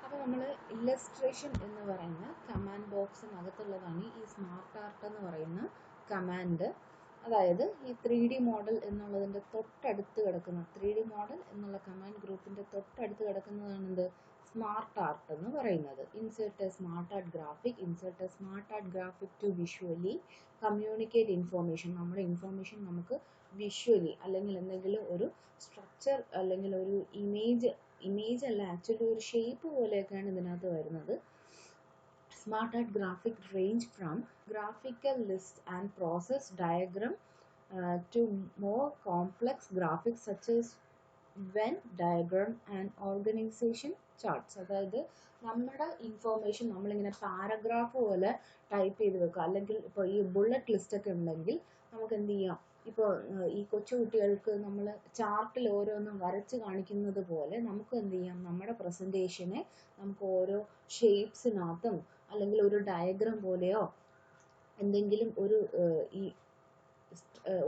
അപ്പോൾ നമ്മൾ ഇല്ലസ്ട്രേഷൻ എന്ന് പറയുന്ന കമാൻഡ് ബോക്സിനകത്തുള്ളതാണ് ഈ സ്മാർട്ട് ആർട്ട് എന്ന് പറയുന്ന കമാൻഡ്. അതായത് ഈ 3D മോഡൽ എന്നുള്ളതിൻ്റെ തൊട്ടടുത്ത് കിടക്കുന്ന 3D മോഡൽ എന്നുള്ള കമാൻഡ് ഗ്രൂപ്പിൻ്റെ തൊട്ടടുത്ത് കിടക്കുന്നതാണ് എന്ത് സ്മാർട്ട് ആർട്ട് എന്ന് പറയുന്നത്. Insert a smart art graphic, insert a smart art graphic to visually communicate information. നമ്മുടെ ഇൻഫോർമേഷൻ നമുക്ക് വിഷ്വലി അല്ലെങ്കിൽ എന്തെങ്കിലും ഒരു സ്ട്രക്ചർ അല്ലെങ്കിൽ ഒരു ഇമേജ് അല്ല, ആക്ച്വലി ഒരു ഷേപ്പ് പോലെയൊക്കെയാണ് ഇതിനകത്ത് വരുന്നത്. Smart art graphic range from graphical list and process diagram to more complex graphics such as Venn diagram and organization charts. അതായത് നമ്മുടെ ഇൻഫോർമേഷൻ നമ്മളിങ്ങനെ പാരഗ്രാഫ് പോലെ ടൈപ്പ് ചെയ്ത് വെക്കുക. അല്ലെങ്കിൽ ഇപ്പോൾ ഈ ബുള്ളറ്റ് ലിസ്റ്റൊക്കെ ഉണ്ടെങ്കിൽ നമുക്ക് എന്ത് ചെയ്യാം, ഇപ്പോൾ ഈ കൊച്ചു കുട്ടികൾക്ക് നമ്മൾ ചാർട്ടിൽ ഓരോന്നും വരച്ച് കാണിക്കുന്നത് പോലെ നമുക്ക് എന്ത് ചെയ്യാം, നമ്മുടെ പ്രസൻറ്റേഷനെ നമുക്ക് ഓരോ ഷേപ്സിനകത്തും അല്ലെങ്കിൽ ഒരു ഡയഗ്രാം പോലെയോ എന്തെങ്കിലും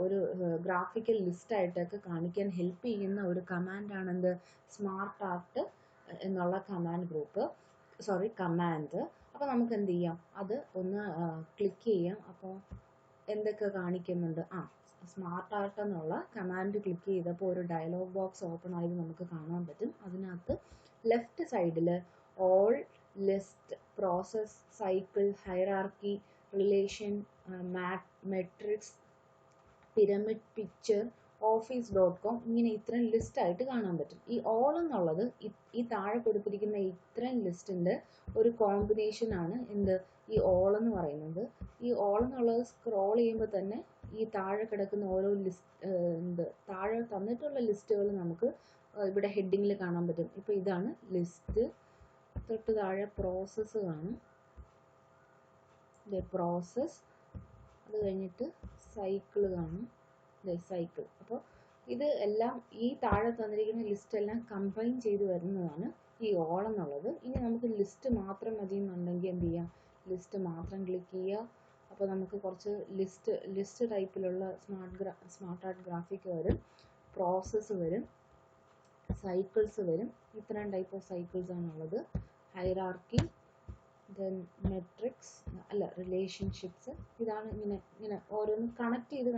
ഒരു ഗ്രാഫിക്കൽ ലിസ്റ്റായിട്ടൊക്കെ കാണിക്കാൻ ഹെൽപ്പ് ചെയ്യുന്ന ഒരു കമാൻഡാണ് എന്ത് സ്മാർട്ട് ആർട്ട് എന്നുള്ള കമാൻഡ്. അപ്പോൾ നമുക്ക് എന്ത് ചെയ്യാം, അത് ഒന്ന് ക്ലിക്ക് ചെയ്യാം. അപ്പോൾ എന്തൊക്കെ കാണിക്കുന്നുണ്ട്, സ്മാർട്ട് ആർട്ട് എന്നുള്ള കമാൻഡ് ക്ലിക്ക് ചെയ്തപ്പോൾ ഒരു ഡയലോഗ് ബോക്സ് ഓപ്പൺ ആയി നമുക്ക് കാണാൻ പറ്റും. അതിനകത്ത് ലെഫ്റ്റ് സൈഡിൽ all, list, process, cycle, hierarchy, relation, matrix, pyramid, picture, office.com ഇങ്ങനെ ഇത്രയും ലിസ്റ്റായിട്ട് കാണാൻ പറ്റും. ഈ ഓൾ എന്നുള്ളത് ഈ താഴെ കൊടുത്തിരിക്കുന്ന ഇത്രയും ലിസ്റ്റിൻ്റെ ഒരു കോമ്പിനേഷനാണ് എന്ത് ഈ ഓൾ എന്ന് പറയുന്നത്. ഈ ഓൾ എന്നുള്ളത് സ്ക്രോൾ ചെയ്യുമ്പോൾ തന്നെ ഈ താഴെ കിടക്കുന്ന ഓരോ താഴെ തന്നിട്ടുള്ള ലിസ്റ്റുകൾ നമുക്ക് ഇവിടെ ഹെഡിങ്ങിൽ കാണാൻ പറ്റും. ഇപ്പോൾ ഇതാണ് ലിസ്റ്റ്, തൊട്ട് താഴെ പ്രോസസ്സ് കാണും, പ്രോസസ്, അത് കഴിഞ്ഞിട്ട് സൈക്കിൾ കാണും, സൈക്കിൾ. അപ്പോൾ ഇത് എല്ലാം ഈ താഴെ തന്നിരിക്കുന്ന ലിസ്റ്റ് എല്ലാം കമ്പൈൻ ചെയ്ത് വരുന്നതാണ് ഈ ഓൾ എന്നുള്ളത്. ഇനി നമുക്ക് ലിസ്റ്റ് മാത്രം മതി എന്നുണ്ടെങ്കിൽ എന്ത് ചെയ്യാം, ലിസ്റ്റ് മാത്രം ക്ലിക്ക് ചെയ്യുക. അപ്പോൾ നമുക്ക് കുറച്ച് ലിസ്റ്റ് ടൈപ്പിലുള്ള സ്മാർട്ട് ആർട്ട് ഗ്രാഫിക് വരും, പ്രോസസ്സ് വരും, സൈക്കിൾസ് വരും. ഇത്രയും ടൈപ്പ് ഓഫ് സൈക്കിൾസ് ആണുള്ളത്. Hierarchy, then matrix relationships. ഇതാണ് ഇങ്ങനെ ഓരോന്ന് കണക്ട് ചെയ്ത്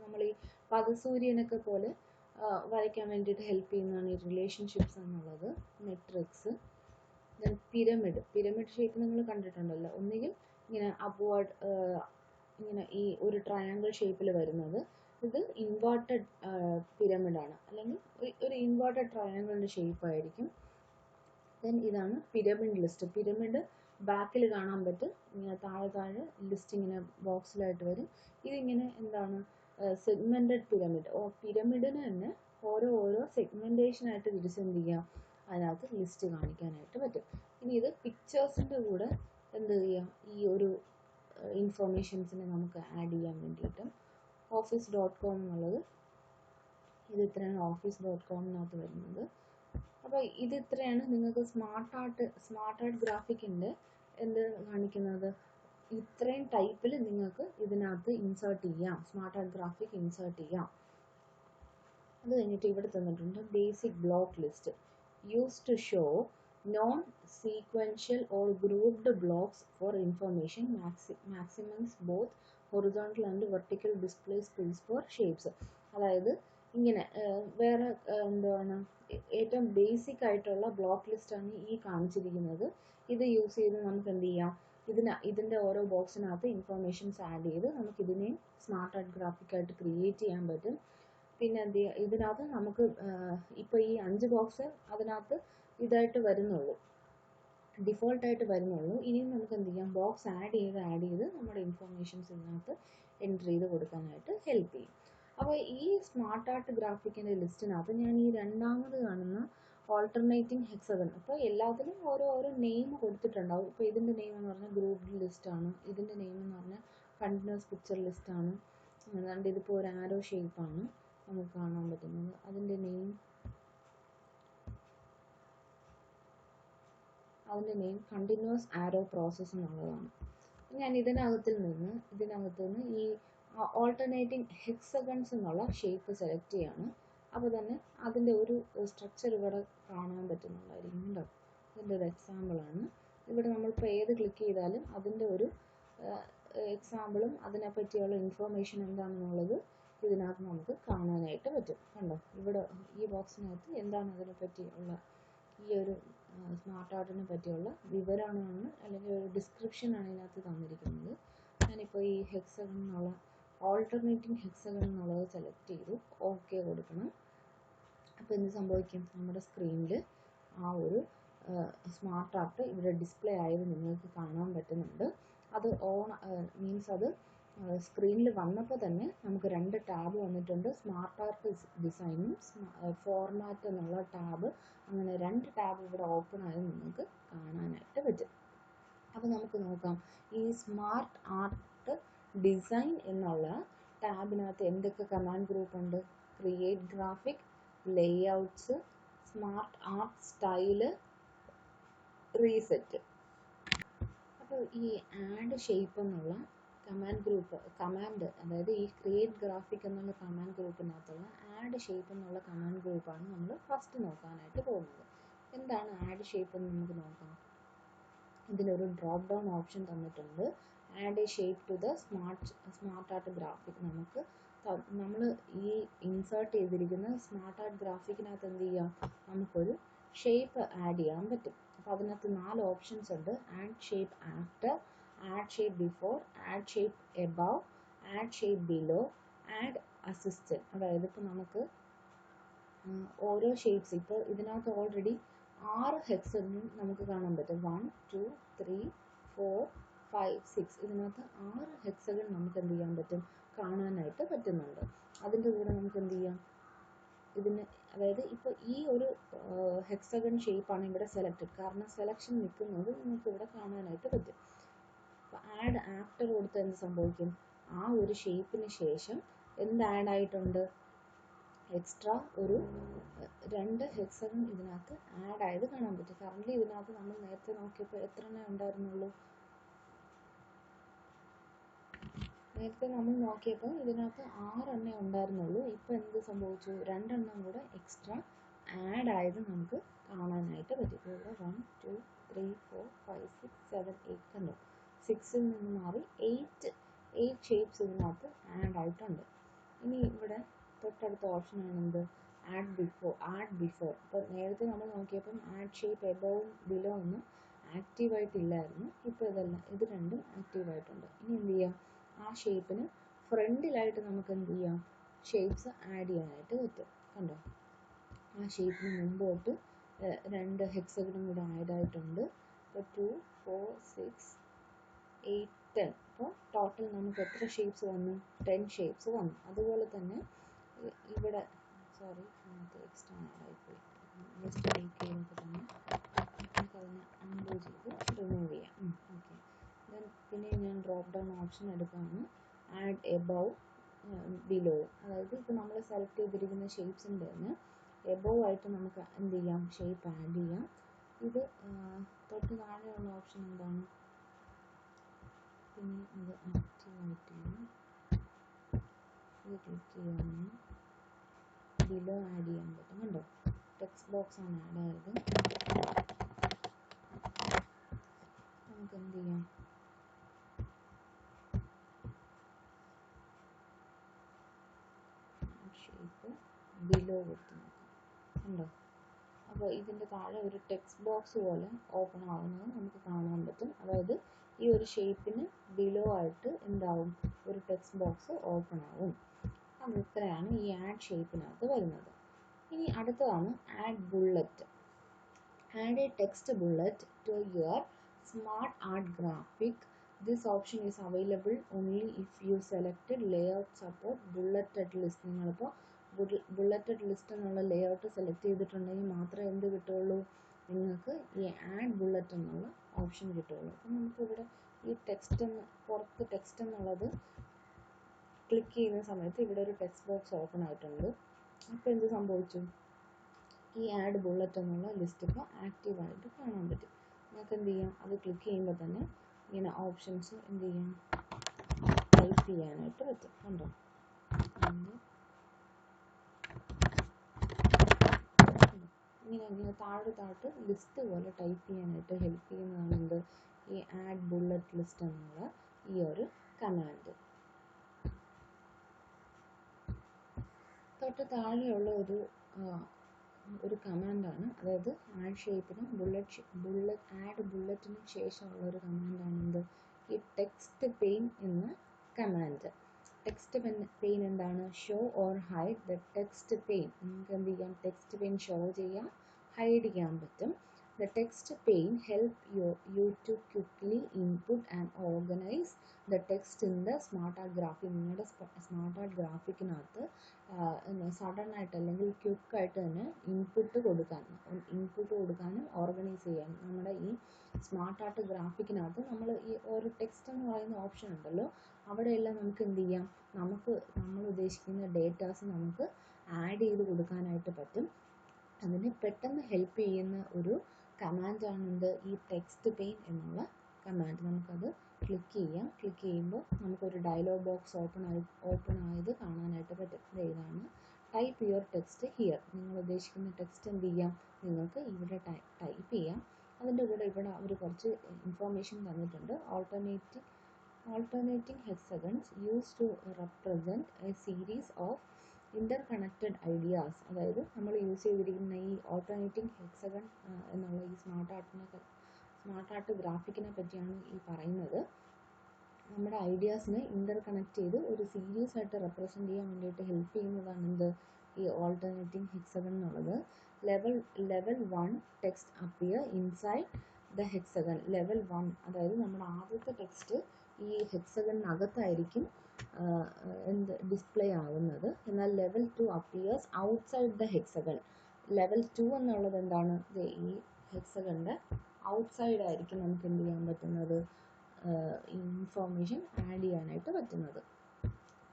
നമ്മൾ ഈ പദസൂര്യനൊക്കെ പോലെ വരയ്ക്കാൻ വേണ്ടിയിട്ട് ഹെൽപ്പ് ചെയ്യുന്നതാണ് ഈ റിലേഷൻഷിപ്സ് എന്നുള്ളത്. മെട്രിക്സ്, ദെൻ പിരമിഡ് ഷേപ്പ് നിങ്ങൾ കണ്ടിട്ടുണ്ടല്ലോ, ഒന്നുകിൽ ഇങ്ങനെ അപ്വേർഡ് ഇങ്ങനെ ഈ ഒരു ട്രയാങ്കിൾ ഷേപ്പിൽ വരുന്നത്. ഇത് ഇൻവേർട്ടഡ് പിരമിഡാണ്, അല്ലെങ്കിൽ ഒരു ഇൻവേർട്ടഡ് ട്രയാങ്കിളിൻ്റെ ഷേപ്പ് ആയിരിക്കും. ദെൻ ഇതാണ് പിരമിഡ് ലിസ്റ്റ്. പിരമിഡ് ബാക്കിൽ കാണാൻ പറ്റും, ഇങ്ങനെ താഴെ ലിസ്റ്റ് ഇങ്ങനെ ബോക്സിലായിട്ട് വരും. ഇതിങ്ങനെ എന്താണ് സെഗ്മെൻറ്റഡ് പിരമിഡ്. പിരമിഡിന് തന്നെ ഓരോ സെഗ്മെൻറ്റേഷനായിട്ട് തിരിച്ചെന്ത് ചെയ്യാം, അതിനകത്ത് ലിസ്റ്റ് കാണിക്കാനായിട്ട് പറ്റും. ഇനി ഇത് പിക്ചേഴ്സിൻ്റെ കൂടെ എന്ത് ചെയ്യാം, ഈ ഒരു ഇൻഫോർമേഷൻസിനെ നമുക്ക് ആഡ് ചെയ്യാൻ വേണ്ടിയിട്ട് office.com എന്നുള്ളത് ഇത് ഇത്രയാണ് office.com വരുന്നത്. അപ്പോൾ ഇത് ഇത്രയാണ് നിങ്ങൾക്ക് സ്മാർട്ട് ആർട്ട് ഗ്രാഫിക്കിൻ്റെ എന്ത് കാണിക്കുന്നത്. ഇത്രയും ടൈപ്പിൽ നിങ്ങൾക്ക് ഇതിനകത്ത് ഇൻസേർട്ട് ചെയ്യാം, സ്മാർട്ട് ആർട്ട് ഗ്രാഫിക് ഇൻസേർട്ട് ചെയ്യാം. അത് കഴിഞ്ഞിട്ട് ഇവിടെ തന്നിട്ടുണ്ട് basic block list use to show non sequential or grouped blocks for information maximums both horizontal and vertical display space for shapes. അതായത് ഇങ്ങനെ വേറെ എന്താണ് ഏറ്റവും ബേസിക് ആയിട്ടുള്ള ബ്ലോക്ക് ലിസ്റ്റാണ് ഈ കാണിച്ചിരിക്കുന്നത്. ഇത് യൂസ് ചെയ്ത് നമുക്ക് എന്ത് ചെയ്യാം, ഇതിൻ്റെ ഓരോ ബോക്സിനകത്ത് ഇൻഫോർമേഷൻസ് ആഡ് ചെയ്ത് നമുക്ക് ഇതിനെയും സ്മാർട്ട് ആർട്ട് ഗ്രാഫിക്കായിട്ട് ക്രിയേറ്റ് ചെയ്യാൻ പറ്റും. പിന്നെ എന്ത് ചെയ്യുക, ഇതിനകത്ത് നമുക്ക് ഇപ്പോൾ ഈ 5 ബോക്സ് അതിനകത്ത് ഇതായിട്ട് വരുന്നുള്ളൂ, ഡിഫോൾട്ടായിട്ട് വരുന്നുള്ളൂ. ഇനിയും നമുക്ക് എന്ത് ചെയ്യാം, ബോക്സ് ആഡ് ചെയ്ത് നമ്മുടെ ഇൻഫോർമേഷൻസ് ഇതിനകത്ത് എൻട്രി ചെയ്ത് കൊടുക്കാനായിട്ട് ഹെൽപ്പ് ചെയ്യും. അപ്പോൾ ഈ സ്മാർട്ട് ആർട്ട് ഗ്രാഫിക്കിൻ്റെ ലിസ്റ്റിനകത്ത് ഞാൻ ഈ രണ്ടാമത് കാണുന്ന ഓൾട്ടർനേറ്റിംഗ് ഹെക്സഗൺ, അപ്പോൾ എല്ലാത്തിലും ഓരോ നെയിം കൊടുത്തിട്ടുണ്ടാവും. ഇപ്പോൾ ഇതിൻ്റെ നെയിം എന്ന് പറഞ്ഞാൽ ഗ്രൂപ്പ്ഡ് ലിസ്റ്റാണ്, ഇതിൻ്റെ നെയിം എന്ന് പറഞ്ഞാൽ കണ്ടിന്യൂസ് പിക്ചർ ലിസ്റ്റാണ്. അതുകൊണ്ട് ഇതിപ്പോൾ ഒരു ആരോ ഷേപ്പാണ് നമുക്ക് കാണാൻ പറ്റുന്നത്. അതിൻ്റെ നെയിം കണ്ടിന്യൂസ് ആരോ പ്രോസസ്സ് എന്നുള്ളതാണ്. ഞാൻ ഇതിനകത്ത് നിന്ന് ഈ ഓൾട്ടർനേറ്റിംഗ് ഹെക്സഗൺസ് എന്നുള്ള ഷേപ്പ് സെലക്ട് ചെയ്യാണ്. അപ്പോൾ തന്നെ അതിൻ്റെ ഒരു സ്ട്രക്ചർ ഇവിടെ കാണാൻ പറ്റുന്നുണ്ടായിരിക്കും കേട്ടോ. ഇതിൻ്റെ ഒരു എക്സാമ്പിളാണ്. ഇവിടെ നമ്മളിപ്പോൾ ഏത് ക്ലിക്ക് ചെയ്താലും അതിൻ്റെ ഒരു എക്സാമ്പിളും അതിനെപ്പറ്റിയുള്ള ഇൻഫോർമേഷൻ എന്താണെന്നുള്ളത് ഇതിനകത്ത് നമുക്ക് കാണാനായിട്ട് പറ്റും. കണ്ടോ, ഇവിടെ ഈ ബോക്സിനകത്ത് എന്താണ് അതിനെപ്പറ്റിയുള്ള ഈ ഒരു സ്മാർട്ട് ആർട്ടിനെ പറ്റിയുള്ള വിവരമാണ് അല്ലെങ്കിൽ ഒരു ഡിസ്ക്രിപ്ഷനാണ് ഇതിനകത്ത് തന്നിരിക്കുന്നത്. ഞാനിപ്പോൾ ഈ ഹെക്സഗൺ എന്നുള്ള ഓൾട്ടർനേറ്റിംഗ് ഹെക്സഗൺ എന്നുള്ളത് സെലക്ട് ചെയ്തു, ഓക്കെ കൊടുക്കണം. അപ്പോൾ എന്ത് സംഭവിക്കും, നമ്മുടെ സ്ക്രീനിൽ ആ ഒരു സ്മാർട്ട് ആർട്ട് ഇവിടെ ഡിസ്പ്ലേ ആയത് നിങ്ങൾക്ക് കാണാൻ പറ്റുന്നുണ്ട്. അത് ഓൺ മീൻസ് അത് സ്ക്രീനിൽ വന്നപ്പോൾ തന്നെ നമുക്ക് 2 ടാബ് വന്നിട്ടുണ്ട്. സ്മാർട്ട് ആർട്ട് ഡിസൈനും ഫോർമാറ്റ് എന്നുള്ള ടാബ്, അങ്ങനെ 2 ടാബ് ഇവിടെ ഓപ്പൺ ആയത് നിങ്ങൾക്ക് കാണാനായിട്ട് പറ്റും. അപ്പോൾ നമുക്ക് നോക്കാം ഈ സ്മാർട്ട് ആർട്ട് ഡിസൈൻ എന്നുള്ള ടാബിനകത്ത് എന്തൊക്കെ കമാൻഡ് ഗ്രൂപ്പ് ഉണ്ട്. Create graphic, layouts, smart art style, reset. അപ്പോൾ ഈ ആഡ് ഷേപ്പ് എന്നുള്ള കമാൻഡ് അതായത് ഈ ക്രിയേറ്റ് ഗ്രാഫിക് എന്നുള്ള കമാൻഡ് ഗ്രൂപ്പിനകത്തുള്ള ആഡ് ഷേപ്പ് എന്നുള്ള കമാൻഡ് ഗ്രൂപ്പാണ് നമ്മൾ ഫസ്റ്റ് നോക്കാനായിട്ട് പോകുന്നത്. എന്താണ് ആഡ് ഷേപ്പ് എന്ന് നമുക്ക് നോക്കാം. ഇതിലൊരു ഡ്രോപ്പ് ഡൗൺ ഓപ്ഷൻ തന്നിട്ടുണ്ട്. Add a shape to the smart art graphic. നമ്മൾ ഈ ഇൻസേർട്ട് ചെയ്തിരിക്കുന്ന സ്മാർട്ട് ആർട്ട് ഗ്രാഫിക്കിനകത്ത് എന്ത് ചെയ്യാം, നമുക്കൊരു ഷേപ്പ് ആഡ് ചെയ്യാൻ പറ്റും. അപ്പോൾ അതിനകത്ത് 4 ഓപ്ഷൻസ് ഉണ്ട്. Add shape after, add shape before, add shape above, add shape below, add assistant. അതായത് ഇപ്പോൾ നമുക്ക് ഓരോ ഷേപ്സ്, ഇപ്പോൾ ഇതിനകത്ത് ഓൾറെഡി 6 ഹെക്സഗൺ നമുക്ക് കാണാൻ പറ്റും. 1 2 3 4 5 6 ഇതിനകത്ത് 6 ഹെക്സഗൺ നമുക്ക് എന്ത് ചെയ്യാൻ പറ്റും, കാണാനായിട്ട് പറ്റുന്നുണ്ട്. അതിൻ്റെ കൂടെ നമുക്ക് എന്ത് ചെയ്യാം, ഇതിന് അതായത് ഇപ്പോൾ ഈ ഒരു ഹെക്സഗൺ ഷേപ്പാണ് ഇവിടെ സെലക്റ്റഡ്, കാരണം സെലക്ഷൻ നിൽക്കുന്നത് നിങ്ങൾക്ക് ഇവിടെ കാണാനായിട്ട് പറ്റും. അപ്പോൾ ആഡ് ആഫ്റ്റർ കൊടുത്ത് എന്ത് സംഭവിക്കും, ആ ഒരു ഷേപ്പിന് ശേഷം എന്ത് ആഡ് ആയിട്ടുണ്ട്, എക്സ്ട്രാ ഒരു 2 ഹെക്സഗൺ ഇതിനകത്ത് ആഡ് ആയത് കാണാൻ പറ്റും. കറൻ്റ് ഇതിനകത്ത് നമ്മൾ നേരത്തെ നോക്കിയപ്പോൾ എത്ര എണ്ണം ഉണ്ടായിരുന്നുള്ളൂ, നേരത്തെ നമ്മൾ നോക്കിയപ്പോൾ ഇതിനകത്ത് 6 എണ്ണേ ഉണ്ടായിരുന്നുള്ളൂ. ഇപ്പോൾ എന്ത് സംഭവിച്ചു, 2 എണ്ണം കൂടെ എക്സ്ട്രാ ആഡ് ആയത് നമുക്ക് കാണാനായിട്ട് പറ്റും. ഇപ്പോൾ ഇവിടെ 1 2 3 4 5 6 7 8 കണ്ടു. 6ൽ നിന്ന് മാറി 8 ഷേപ്സ് ഇതിനകത്ത് ആഡ് ആയിട്ടുണ്ട്. ഇനി ഇവിടെ തൊട്ടടുത്ത ഓപ്ഷനാണ് എന്ത്, ആഡ് ബിഫോർ. അപ്പോൾ നേരത്തെ നമ്മൾ നോക്കിയപ്പം ആഡ് ഷേപ്പ് എബവും ബിലോ ഒന്നും ആക്റ്റീവായിട്ടില്ലായിരുന്നു. ഇപ്പോൾ ഇത് രണ്ടും ആക്റ്റീവായിട്ടുണ്ട്. ഇനി എന്ത് ചെയ്യാം, ആ ഷേപ്പിന് ഫ്രണ്ടിലായിട്ട് നമുക്ക് എന്ത് ചെയ്യാം, ഷേപ്സ് ആഡ് ചെയ്യാനായിട്ട് പറ്റും. കണ്ടോ, ആ ഷേപ്പിന് മുമ്പോട്ട് 2 ഹെക്സഗണും കൂടെ ആഡ് ആയിട്ടുണ്ട്. ഇപ്പോൾ 2 4 6 8 10. അപ്പോൾ ടോട്ടൽ നമുക്ക് എത്ര ഷേപ്സ് വന്നു, 10 ഷേപ്സ് വന്നു. അതുപോലെ തന്നെ ഇവിടെ എക്സ്ട്രാ ആഡ് ആയിപ്പോയി, ജസ്റ്റ് ക്ലിക്ക് ചെയ്യുമ്പോൾ തന്നെ നമുക്കതിനെ അൺഡു ചെയ്ത് റിമൂവ് ചെയ്യാം. ഓക്കെ, പിന്നെ ഞാൻ ഡ്രോപ്പ് ഡൗൺ ഓപ്ഷൻ എടുക്കുകയാണ്. ആഡ് എബവ് ബിലോ, അതായത് ഇപ്പോൾ നമ്മൾ സെലക്ട് ചെയ്തിരിക്കുന്ന ഷേപ്സിൻ്റെ തന്നെ എബവ് ആയിട്ട് നമുക്ക് എന്ത് ചെയ്യാം, ഷേപ്പ് ആഡ് ചെയ്യാം. ഇത് തൊട്ട് താഴെയുള്ള ഓപ്ഷൻ എന്താണ്, പിന്നെ അത് ആക്റ്റീവായിട്ടില്ല, ഇത് ക്ലിക്ക് ചെയ്യാമെന്ന് ബിലോ ആഡ് ചെയ്യാൻ പറ്റും. കണ്ടോ, ടെക്സ്റ്റ് ബോക്സ് ആണ് ആഡ് ആയത്. നമുക്ക് എന്ത് ചെയ്യാം, ഷേപ്പ് ബിലോ കൊടുത്ത് നോക്കാം. കണ്ടോ, അപ്പോൾ ഇതിൻ്റെ താഴെ ഒരു ടെക്സ്റ്റ് ബോക്സ് പോലെ ഓപ്പൺ ആവുന്നത് നമുക്ക് കാണാൻ പറ്റും. അതായത് ഈ ഒരു ഷേപ്പിന് ബിലോ ആയിട്ട് എന്താവും, ഒരു ടെക്സ്റ്റ് ബോക്സ് ഓപ്പൺ ആവും. അത് ഇത്രയാണ് ഈ ആഡ് ഷേപ്പിനകത്ത് വരുന്നത്. ഇനി അടുത്തതാണ് add bullet. Add a text bullet to your smart art graphic. This option is available only if you selected layout support bulleted list. നിങ്ങളിപ്പോൾ ബുള്ളറ്റഡ് ലിസ്റ്റ് എന്നുള്ള ലേഔട്ട് സെലക്ട് ചെയ്തിട്ടുണ്ടെങ്കിൽ മാത്രമേ എന്ത് കിട്ടുള്ളൂ, നിങ്ങൾക്ക് ഈ ആഡ് ബുള്ളറ്റ് എന്നുള്ള ഓപ്ഷൻ കിട്ടുള്ളൂ. അപ്പം നമുക്കിവിടെ ഈ പുറത്ത് ടെക്സ്റ്റ് എന്നുള്ളത് ക്ലിക്ക് ചെയ്യുന്ന സമയത്ത് ഇവിടെ ഒരു ടെക്സ്റ്റ് ബോക്സ് ഓപ്പൺ ആയിട്ടുണ്ട്. അപ്പോൾ എന്ത് സംഭവിച്ചു, ഈ ആഡ് ബുള്ളറ്റ് എന്നുള്ള ലിസ്റ്റ് ഇപ്പോൾ ആക്റ്റീവായിട്ട് കാണാൻ പറ്റും. നിങ്ങൾക്ക് എന്ത് ചെയ്യാം, അത് ക്ലിക്ക് ചെയ്യുമ്പോൾ തന്നെ ഇങ്ങനെ ഓപ്ഷൻസ് എന്ത് ചെയ്യാം, ടൈപ്പ് ചെയ്യാനായിട്ട് പറ്റും. കണ്ടോ, ഇങ്ങനെ താഴോട്ട് ലിസ്റ്റ് പോലെ ടൈപ്പ് ചെയ്യാനായിട്ട് ഹെൽപ്പ് ചെയ്യുന്നതാണ് എന്ത്, ഈ ആഡ് ബുള്ളറ്റ് ലിസ്റ്റ് എന്നുള്ള ഈ ഒരു കമാൻഡ്. തൊട്ട് താഴെയുള്ള ഒരു കമാൻഡാണ്, അതായത് ആഡ് ഷേപ്പിനും ആഡ് ബുള്ളറ്റിനും ശേഷമുള്ള ഒരു കമാൻഡാണ് എന്ത്, ഈ ടെക്സ്റ്റ് പെയിൻ എന്ന കമാൻഡ്. ടെക്സ്റ്റ് പെയിൻ എന്താണ്, show or hide the text pane. നമുക്ക് എന്ത് ചെയ്യാം, ടെക്സ്റ്റ് പെയിൻ ഷോ ചെയ്യാം, ഹൈഡ് ചെയ്യാൻ പറ്റും. The text pane help you to quickly input and organize the text in the smart art graphic. നിങ്ങളുടെ smart art ഗ്രാഫിക്കിനകത്ത് sudden ആയിട്ട് അല്ലെങ്കിൽ ക്വിക്കായിട്ട് തന്നെ ഇൻപുട്ട് കൊടുക്കാനും ഓർഗനൈസ് ചെയ്യാനും നമ്മുടെ ഈ സ്മാർട്ട് ആർട്ട് ഗ്രാഫിക്കിനകത്ത് നമ്മൾ ഈ ഒരു ടെക്സ്റ്റ് എന്ന് പറയുന്ന ഓപ്ഷൻ ഉണ്ടല്ലോ, അവിടെയെല്ലാം നമുക്ക് എന്ത് ചെയ്യാം, നമ്മൾ ഉദ്ദേശിക്കുന്ന ഡേറ്റാസ് നമുക്ക് ആഡ് ചെയ്ത് കൊടുക്കാനായിട്ട് പറ്റും. അതിന് പെട്ടെന്ന് ഹെൽപ്പ് ചെയ്യുന്ന ഒരു കമാൻഡാണ് എന്ത്, ഈ ടെക്സ്റ്റ് പെയിൻ എന്നുള്ള കമാൻഡ്. നമുക്കത് ക്ലിക്ക് ചെയ്യാം. ക്ലിക്ക് ചെയ്യുമ്പോൾ നമുക്കൊരു ഡയലോഗ് ബോക്സ് ഓപ്പൺ ആയത് കാണാനായിട്ട് പറ്റും. ഇതാണ് ടൈപ്പ് യുവർ ടെക്സ്റ്റ് ഹിയർ. നിങ്ങൾ ഉദ്ദേശിക്കുന്ന ടെക്സ്റ്റ് എന്ത് ചെയ്യാം, നിങ്ങൾക്ക് ഇവിടെ ടൈപ്പ് ചെയ്യാം. അതിൻ്റെ കൂടെ ഇവിടെ അവർ കുറച്ച് ഇൻഫോർമേഷൻ തന്നിട്ടുണ്ട്. Alternating hexagons used to represent a series of interconnected ideas. അതായത് നമ്മൾ യൂസ് ചെയ്തിരിക്കുന്ന ഈ ഓൾട്ടർനേറ്റിംഗ് ഹെക്സഗൺ എന്നുള്ള ഈ സ്മാർട്ട് ആർട്ട് ഗ്രാഫിക്കിനെ പറ്റിയാണ് ഈ പറയുന്നത്. നമ്മുടെ ഐഡിയാസിനെ ഇന്റർകണക്ട് ചെയ്ത് ഒരു സീരീസ് ആയിട്ട് റെപ്രസെൻറ്റ് ചെയ്യാൻ വേണ്ടിയിട്ട് ഹെൽപ്പ് ചെയ്യുന്നതാണ് എന്ത്, ഈ ഓൾട്ടർനേറ്റിംഗ് ഹെക്സഗൺ എന്നുള്ളത്. Level 1 text appear inside the hexagon. Level 1 അതായത് നമ്മുടെ ആദ്യത്തെ ടെക്സ്റ്റ് ഈ ഹെക്സഗണിനകത്തായിരിക്കും ഡിസ്പ്ലേ ആവുന്നത്. എന്നാൽ level 2 appears outside the hexagon. Level 2 എന്നുള്ളത് എന്താണ്, ഈ ഹെക്സഗണിൻ്റെ ഔട്ട്സൈഡ് ആയിരിക്കും നമുക്ക് എന്ത് ചെയ്യാൻ പറ്റുന്നത്, ഇൻഫോർമേഷൻ ആഡ് ചെയ്യാനായിട്ട് പറ്റുന്നത്.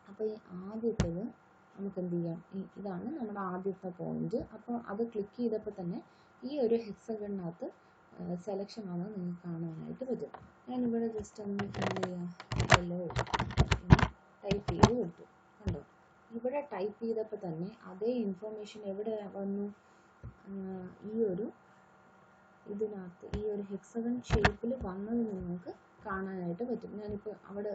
അപ്പോൾ ഈ ആദ്യത്തേത് നമുക്ക് എന്ത് ചെയ്യാം, ഇതാണ് നമ്മുടെ ആദ്യത്തെ പോയിന്റ്. അപ്പോൾ അത് ക്ലിക്ക് ചെയ്തപ്പോൾ തന്നെ ഈ ഒരു ഹെക്സഗണിനകത്ത് സെലക്ഷൻ ആണ് നിങ്ങൾക്ക് കാണാനായിട്ട് പറ്റും. ഞാനിവിടെ ജസ്റ്റ് ഒന്ന് എന്ത് ചെയ്യാം, ടൈപ്പ് ചെയ്ത് കൊടുത്തു. കണ്ടോ, ഇവിടെ ടൈപ്പ് ചെയ്തപ്പോൾ തന്നെ അതേ ഇൻഫോർമേഷൻ എവിടെ വന്നു, ഇതിനകത്ത് ഈ ഒരു ഹെക്സഗൺ ഷേപ്പിൽ വന്നത് നിങ്ങൾക്ക് കാണാനായിട്ട് പറ്റും. ഞാനിപ്പോൾ അവിടെ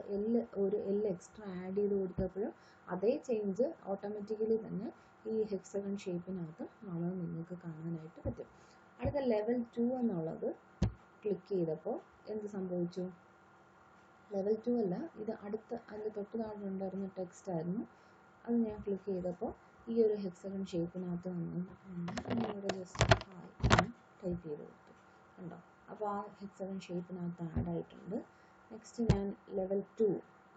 ഒരു എൽ എക്സ്ട്രാ ആഡ് ചെയ്ത് കൊടുത്തപ്പോഴും അതേ ചേഞ്ച് ഓട്ടോമാറ്റിക്കലി തന്നെ ഈ ഹെക്സഗൺ ഷേപ്പിനകത്ത് വന്നത് നിങ്ങൾക്ക് കാണാനായിട്ട് പറ്റും. അടുത്ത ലെവൽ 2 എന്നുള്ളത് ക്ലിക്ക് ചെയ്തപ്പോൾ എന്ത് സംഭവിച്ചു, ലെവൽ 2 അല്ല, ഇത് അതിൻ്റെ തൊട്ട് താഴെ ഉണ്ടായിരുന്ന ടെക്സ്റ്റ് ആയിരുന്നു. അത് ഞാൻ ക്ലിക്ക് ചെയ്തപ്പോൾ ഈ ഒരു ഹെക്സഗൺ ഷേപ്പിനകത്ത് ഇവിടെ ജസ്റ്റ് ടൈപ്പ് ചെയ്ത് കൊടുത്തു. കണ്ടോ, അപ്പോൾ ആ ഹെക്സഗൺ ഷേപ്പിനകത്ത് ആഡ് ആയിട്ടുണ്ട്. നെക്സ്റ്റ് ഞാൻ ലെവൽ 2,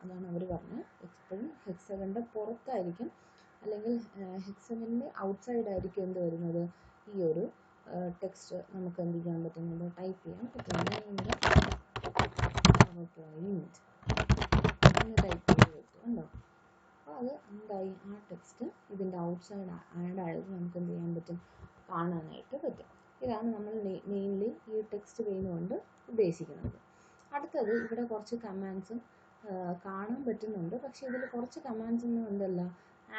അതാണ് അവർ പറഞ്ഞത്, എപ്പോഴും ഹെക്സഗണിൻ്റെ പുറത്തായിരിക്കും അല്ലെങ്കിൽ ഹെക്സഗണിൻ്റെ ഔട്ട്സൈഡ് ആയിരിക്കും എന്ത് വരുന്നത്, ഈ ഒരു ടെക്സ്റ്റ് നമുക്ക് എന്ത് ചെയ്യാൻ പറ്റുന്നത്, ടൈപ്പ് ചെയ്യാൻ പറ്റുന്നത്. ടൈപ്പ് ചെയ്ത് കൊടുത്തു. കണ്ടോ, അപ്പോൾ അത് എന്തായി, ആ ടെക്സ്റ്റ് ഇതിൻ്റെ ഔട്ട്സൈഡ് ആഡ് ആയത് നമുക്ക് എന്ത് ചെയ്യാൻ പറ്റും, കാണാനായിട്ട് പറ്റും. ഇതാണ് നമ്മൾ മെയിൻലി ഈ ടെക്സ്റ്റ് പെയിൻ കൊണ്ട് ഉദ്ദേശിക്കുന്നത്. അടുത്തത് ഇവിടെ കുറച്ച് കമാൻഡ്സും കാണാൻ പറ്റുന്നുണ്ട്, പക്ഷേ ഇതിൽ കുറച്ച് കമാൻഡ്സ് ഒന്നും എന്തല്ല,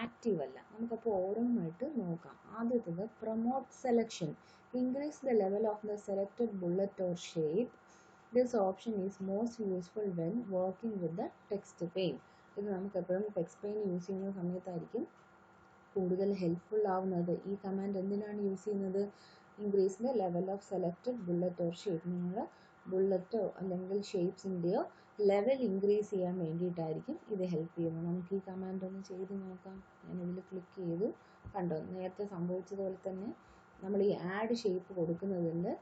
ആക്റ്റീവ് അല്ല. നമുക്കപ്പോൾ ഓരോന്നായിട്ട് നോക്കാം. ആദ്യത്തേത് promote selection, increase the level of the selected bullet or shape. This option is most useful when working with the text pain. ഇത് നമുക്ക് എപ്പോഴും ടെക്സ്റ്റ് പെയിൻ യൂസ് ചെയ്യുന്ന സമയത്തായിരിക്കും കൂടുതൽ ഹെൽപ്ഫുൾ ആവുന്നത്. ഈ കമാൻഡ് എന്തിനാണ് യൂസ് ചെയ്യുന്നത്, increase the level of selected bullet or shape. നിങ്ങൾ ബുള്ളറ്റോ അല്ലെങ്കിൽ ഷേപ്സിൻ്റെയോ ലെവൽ ഇൻക്രീസ് ചെയ്യാൻ വേണ്ടിയിട്ടായിരിക്കും ഇത് ഹെൽപ്പ് ചെയ്യുന്നത്. നമുക്ക് ഈ കമാൻഡ് ഒന്ന് ചെയ്ത് നോക്കാം. ഞാനിതിൽ ക്ലിക്ക് ചെയ്തു. കണ്ടോ, നേരത്തെ സംഭവിച്ചതുപോലെ തന്നെ നമ്മൾ ഈ ആഡ് ഷേപ്പ് കൊടുക്കുന്നതിൻ്റെ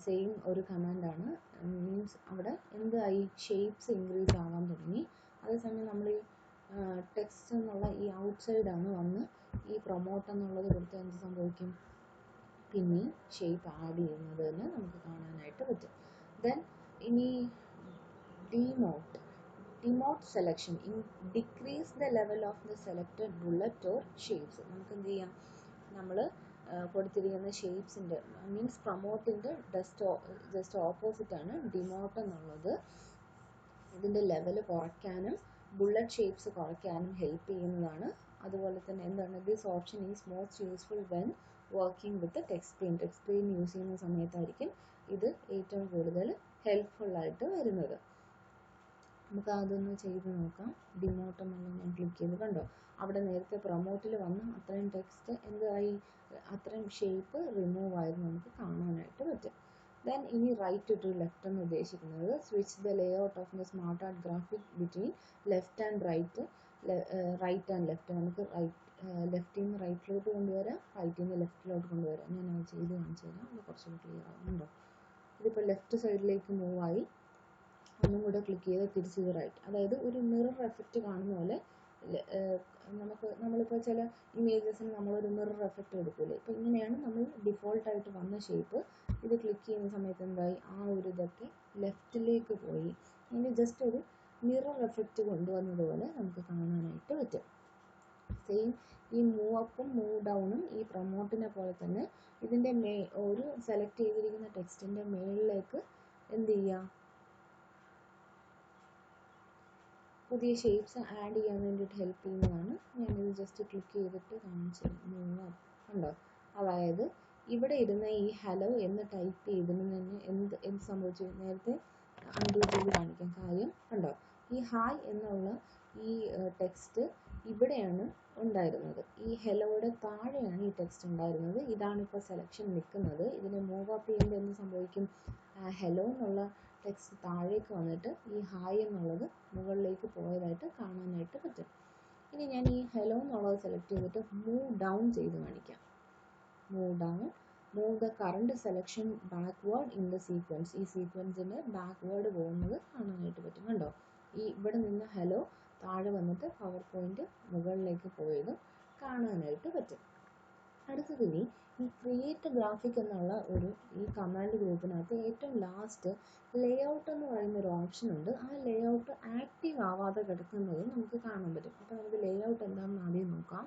സെയിം ഒരു കമാൻഡാണ്. മീൻസ് അവിടെ എന്തായി, ഷേപ്സ് ഇൻക്രീസ് ആവാൻ തുടങ്ങി. അതേസമയം നമ്മൾ ഈ ടെക്സ്റ്റ് എന്നുള്ള ഈ ഔട്ട്സൈഡാണ് വന്ന് ഈ പ്രൊമോട്ട് എന്നുള്ളത് കൊടുത്താൽ എന്ത് സംഭവിക്കും, പിന്നെ ഷേപ്പ് ആഡ് ചെയ്യുന്നത് തന്നെ നമുക്ക് കാണാനായിട്ട് പറ്റും. ദെൻ ഇനി demote selection, decrease the level of the selected bullet or shapes. നമുക്ക് എന്ത് ചെയ്യാം, നമ്മൾ കൊടുത്തിരിക്കുന്ന ഷേപ്സിൻ്റെ മീൻസ് പ്രൊമോട്ടിൻ്റെ ജസ്റ്റ് ഓപ്പോസിറ്റാണ് ഡിമോട്ട് എന്നുള്ളത്. ഇതിൻ്റെ ലെവൽ കുറയ്ക്കാനും ബുള്ളറ്റ് ഷേപ്സ് കുറയ്ക്കാനും ഹെൽപ്പ് ചെയ്യുന്നതാണ്. അതുപോലെ തന്നെ എന്താണ്, this option is most useful when working with text pain use ചെയ്യുന്ന സമയത്തായിരിക്കും ഇത് ഏറ്റവും കൂടുതൽ ഹെൽപ്ഫുൾ ആയിട്ട് വരുന്നത്. നമുക്ക് അതൊന്ന് ചെയ്ത് നോക്കാം. ഡിമോട്ട് എന്നുള്ള ഞാൻ ക്ലിക്ക് ചെയ്ത് കണ്ടോ, അവിടെ നേരത്തെ പ്രൊമോട്ടിൽ വന്ന അത്രയും ടെക്സ്റ്റ് എന്തായി, അത്രയും ഷേപ്പ് റിമൂവ് ആയത് നമുക്ക് കാണാനായിട്ട് പറ്റും. ദെൻ ഇനി റൈറ്റ് ടു ലെഫ്റ്റ് എന്ന് ഉദ്ദേശിക്കുന്നത് switch the layout of the smart art graphic between left and right, right and left. നമുക്ക് ലെഫ്റ്റിൽ നിന്ന് റൈറ്റിലോട്ട് കൊണ്ടുവരാം, റൈറ്റിൽ നിന്ന് ലെഫ്റ്റിലോട്ട് കൊണ്ടുവരാം. ഞാൻ അത് ചെയ്ത് കാണിച്ചു തരാം, അത് കുറച്ചുകൂടി ക്ലിയർ ആവുന്നുണ്ടോ. ഇതിപ്പോൾ ലെഫ്റ്റ് സൈഡിലേക്ക് മൂവ് ആയി, ഒന്നും കൂടെ ക്ലിക്ക് ചെയ്ത് തിരിച്ച് റൈറ്റ്. അതായത് ഒരു മിറർ എഫക്റ്റ് കാണുന്ന പോലെ നമ്മളിപ്പോൾ ചില ഇമേജസിന് നമ്മളൊരു മിറർ എഫക്റ്റ് കൊടുക്കില്ലേ, ഇപ്പോൾ ഇങ്ങനെയാണ് നമ്മൾ ഡിഫോൾട്ടായിട്ട് വന്ന ഷേപ്പ്. ഇത് ക്ലിക്ക് ചെയ്യുന്ന സമയത്ത് എന്തായി, ആ ഒരു ഇതൊക്കെ ലെഫ്റ്റിലേക്ക് പോയി. ഇനി ജസ്റ്റ് ഒരു മിറർ എഫക്റ്റ് കൊണ്ടുവന്നതുപോലെ നമുക്ക് കാണാനായിട്ട് പറ്റും. സെയിം ഈ മൂവ് അപ്പും മൂവ് ഡൗണും ഈ പ്രൊമോട്ടിനെ പോലെ തന്നെ ഇതിൻ്റെ ഒരു സെലക്ട് ചെയ്തിരിക്കുന്ന ടെക്സ്റ്റിൻ്റെ മേളിലേക്ക് എന്ത് ചെയ്യുക, പുതിയ ഷേപ്സ് ആഡ് ചെയ്യാൻ വേണ്ടിയിട്ട് ഹെൽപ്പ് ചെയ്യുന്നതാണ്. ഞാനിത് ജസ്റ്റ് ക്ലിക്ക് ചെയ്തിട്ട് കാണിച്ചു മൂവ് ഉണ്ടോ. അതായത് ഇവിടെ ഇരുന്ന ഈ ഹലോ എന്ന് ടൈപ്പ് ചെയ്തതിന് തന്നെ എന്ത് സംഭവിച്ചു, നേരത്തെ അൺഡു ചെയ്ത് കാണിക്കാം. കാര്യം കണ്ടോ, ഈ ഹായ് എന്നുള്ള ഈ ടെക്സ്റ്റ് ഇവിടെയാണ് ഉണ്ടായിരുന്നത്, ഈ ഹെലോയുടെ താഴെയാണ് ഈ ടെക്സ്റ്റ് ഉണ്ടായിരുന്നത്. ഇതാണ് ഇപ്പോൾ സെലക്ഷൻ നിൽക്കുന്നത്. ഇതിനെ മൂവ് അപ്പ് ചെയ്യുമ്പോൾ എന്ത് സംഭവിക്കും, ഹെലോ എന്നുള്ള ടെക്സ്റ്റ് താഴേക്ക് വന്നിട്ട് ഈ ഹായ് എന്നുള്ളത് മുകളിലേക്ക് പോയതായിട്ട് കാണാനായിട്ട് പറ്റും. ഇനി ഞാൻ ഈ ഹെലോ എന്നുള്ളത് സെലക്ട് ചെയ്തിട്ട് മൂവ് ഡൗൺ ചെയ്ത് കാണിക്കാം. Move down, move the current selection backward in the sequence. ഈ സീക്വൻസിൻ്റെ ബാക്ക്വേർഡ് പോകുന്നത് കാണാനായിട്ട് പറ്റും. കണ്ടോ, ഈ ഇവിടെ നിന്ന് ഹെലോ താഴെ വന്നിട്ട് പവർ പോയിന്റ് മുകളിലേക്ക് പോയത് കാണാനായിട്ട് പറ്റും. അടുത്തത് ഈ ക്രിയേറ്റ് ഗ്രാഫിക് എന്നുള്ള ഈ കമാൻഡ് ഗ്രൂപ്പിനകത്ത് ഏറ്റവും ലാസ്റ്റ് ലേഔട്ട് എന്ന് പറയുന്ന ഒരു ഓപ്ഷൻ ഉണ്ട്. ആ ലേഔട്ട് ആക്റ്റീവ് ആവാതെ കിടക്കുന്നത് നമുക്ക് കാണാൻ പറ്റും. അപ്പോൾ നമുക്ക് ലേഔട്ട് എന്താണെന്ന് ആദ്യം നോക്കാം.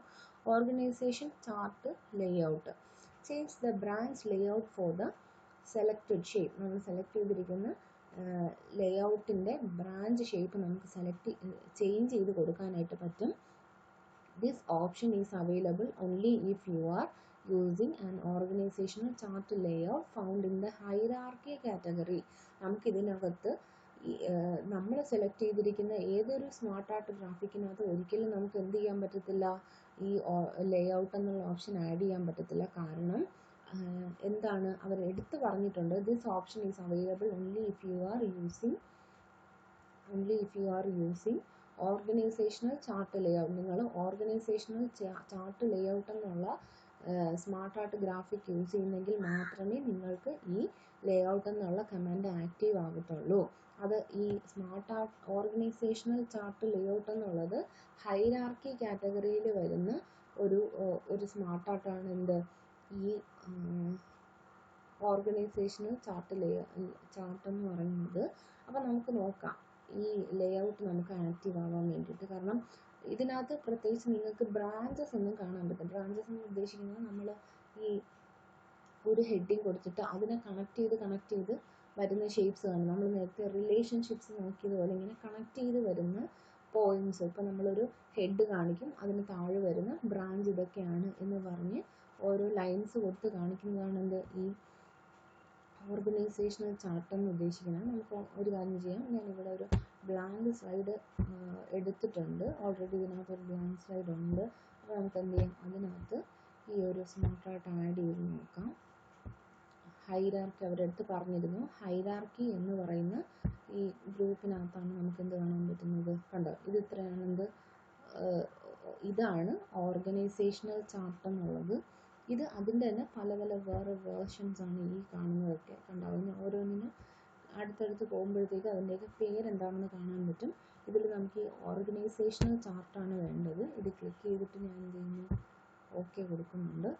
Organisation chart layout. Change the branch layout for the selected shape. നമ്മൾ സെലക്ട് ചെയ്തിരിക്കുന്ന ലേഔട്ടിൻ്റെ ബ്രാഞ്ച് ഷേപ്പ് നമുക്ക് ചേഞ്ച് ചെയ്ത് കൊടുക്കാനായിട്ട് പറ്റും. This option is available only if you are using an organizational chart layout found in the hierarchy category. നമുക്ക് ഇതിനകത്ത് നമ്മൾ select ചെയ്തിരിക്കുന്ന ഏതൊരു സ്മാർട്ട് ആർട്ട് ഗ്രാഫിക്കിനകത്ത് ഒരിക്കലും നമുക്ക് എന്ത് ചെയ്യാൻ പറ്റത്തില്ല, ഈ ലേഔട്ട് എന്നുള്ള ഓപ്ഷൻ ആഡ് ചെയ്യാൻ പറ്റത്തില്ല. കാരണം എന്താണ് അവർ എടുത്തു പറഞ്ഞിട്ടുണ്ട്, this option is available only if you are using organisational chart layout. നിങ്ങൾ ഓർഗനൈസേഷണൽ ചാർട്ട് ലേഔട്ട് എന്നുള്ള സ്മാർട്ട് ആർട്ട് ഗ്രാഫിക് യൂസ് ചെയ്യുന്നെങ്കിൽ മാത്രമേ നിങ്ങൾക്ക് ഈ ലേഔട്ട് എന്നുള്ള കമാൻഡ് ആക്റ്റീവ് ആകത്തുള്ളൂ. അത് ഈ smart art organisational chart layout എന്നുള്ളത് ഹൈറാർക്കി കാറ്റഗറിയിൽ വരുന്ന ഒരു സ്മാർട്ട് ആർട്ടാണ് എന്ത്, ഈ ഓർഗനൈസേഷണൽ ചാർട്ട് എന്ന് പറയുന്നത്. അപ്പോൾ നമുക്ക് നോക്കാം ഈ ലേഔട്ട് നമുക്ക് ആക്റ്റീവ് ആവാൻ വേണ്ടിയിട്ട്. കാരണം ഇതിനകത്ത് പ്രത്യേകിച്ച് നിങ്ങൾക്ക് ബ്രാഞ്ചസ് ഒന്നും കാണാൻ പറ്റും. ബ്രാഞ്ചസ് എന്ന് ഉദ്ദേശിക്കുന്നത് നമ്മൾ ഈ ഒരു ഹെഡിങ് കൊടുത്തിട്ട് അതിനെ കണക്ട് ചെയ്ത് വരുന്ന ഷേപ്സ് ആണ്. നമ്മൾ നേരത്തെ റിലേഷൻഷിപ്സ് നോക്കിയതുപോലെ ഇങ്ങനെ കണക്ട് ചെയ്ത് വരുന്ന പോയിന്റ്സ്. ഇപ്പോൾ നമ്മളൊരു ഹെഡ് കാണിക്കും, അതിന് താഴെ വരുന്ന ബ്രാഞ്ച് ഇതൊക്കെയാണ് എന്ന് പറഞ്ഞ് ഓരോ ലൈൻസ് കൊടുത്ത് കാണിക്കുന്നതാണ് എന്ത്, ഈ ഓർഗനൈസേഷണൽ ചാർട്ട് എന്ന് ഉദ്ദേശിക്കുന്നത്. നമുക്ക് ഒരു കാര്യം ചെയ്യാം, ഞാനിവിടെ ഒരു ബ്ലാങ്ക് സ്ലൈഡ് എടുത്തിട്ടുണ്ട്. ഓൾറെഡി ഇതിനകത്ത് ഒരു ബ്ലാങ്ക് സ്ലൈഡ് ഉണ്ട്. അപ്പോൾ നമുക്ക് എന്ത് ചെയ്യാം, അതിനകത്ത് ഈ ഒരു സ്മാർട്ട് ആർട്ട് ആഡ് ചെയ്ത് നോക്കാം. ഹൈറാർക്കി അവരെടുത്ത് പറഞ്ഞിരുന്നു. ഹൈറാർക്കി എന്ന് പറയുന്ന ഈ ഗ്രൂപ്പിനകത്താണ് നമുക്ക് എന്ത് കാണാൻ പറ്റുന്നത്. കണ്ടോ, ഇത് ഇത്രയാണ് ഇതാണ് ഓർഗനൈസേഷണൽ ചാർട്ട് എന്നുള്ളത്. ഇത് അതിൻ്റെ തന്നെ പല വേറെ വേർഷൻസ് ആണ് ഈ കാണുന്നതൊക്കെ. കണ്ടാവുന്ന ഓരോന്നിനും അടുത്തടുത്ത് പോകുമ്പോഴത്തേക്ക് അതിൻ്റെയൊക്കെ പേരെന്താണെന്ന് കാണാൻ പറ്റും. ഇതിൽ നമുക്ക് ഈ ഓർഗനൈസേഷണൽ ചാർട്ടാണ് വേണ്ടത്. ഇത് ക്ലിക്ക് ചെയ്തിട്ട് ഞാൻ എന്ത് ചെയ്യുന്നു, ഓക്കെ കൊടുക്കുന്നുണ്ട്.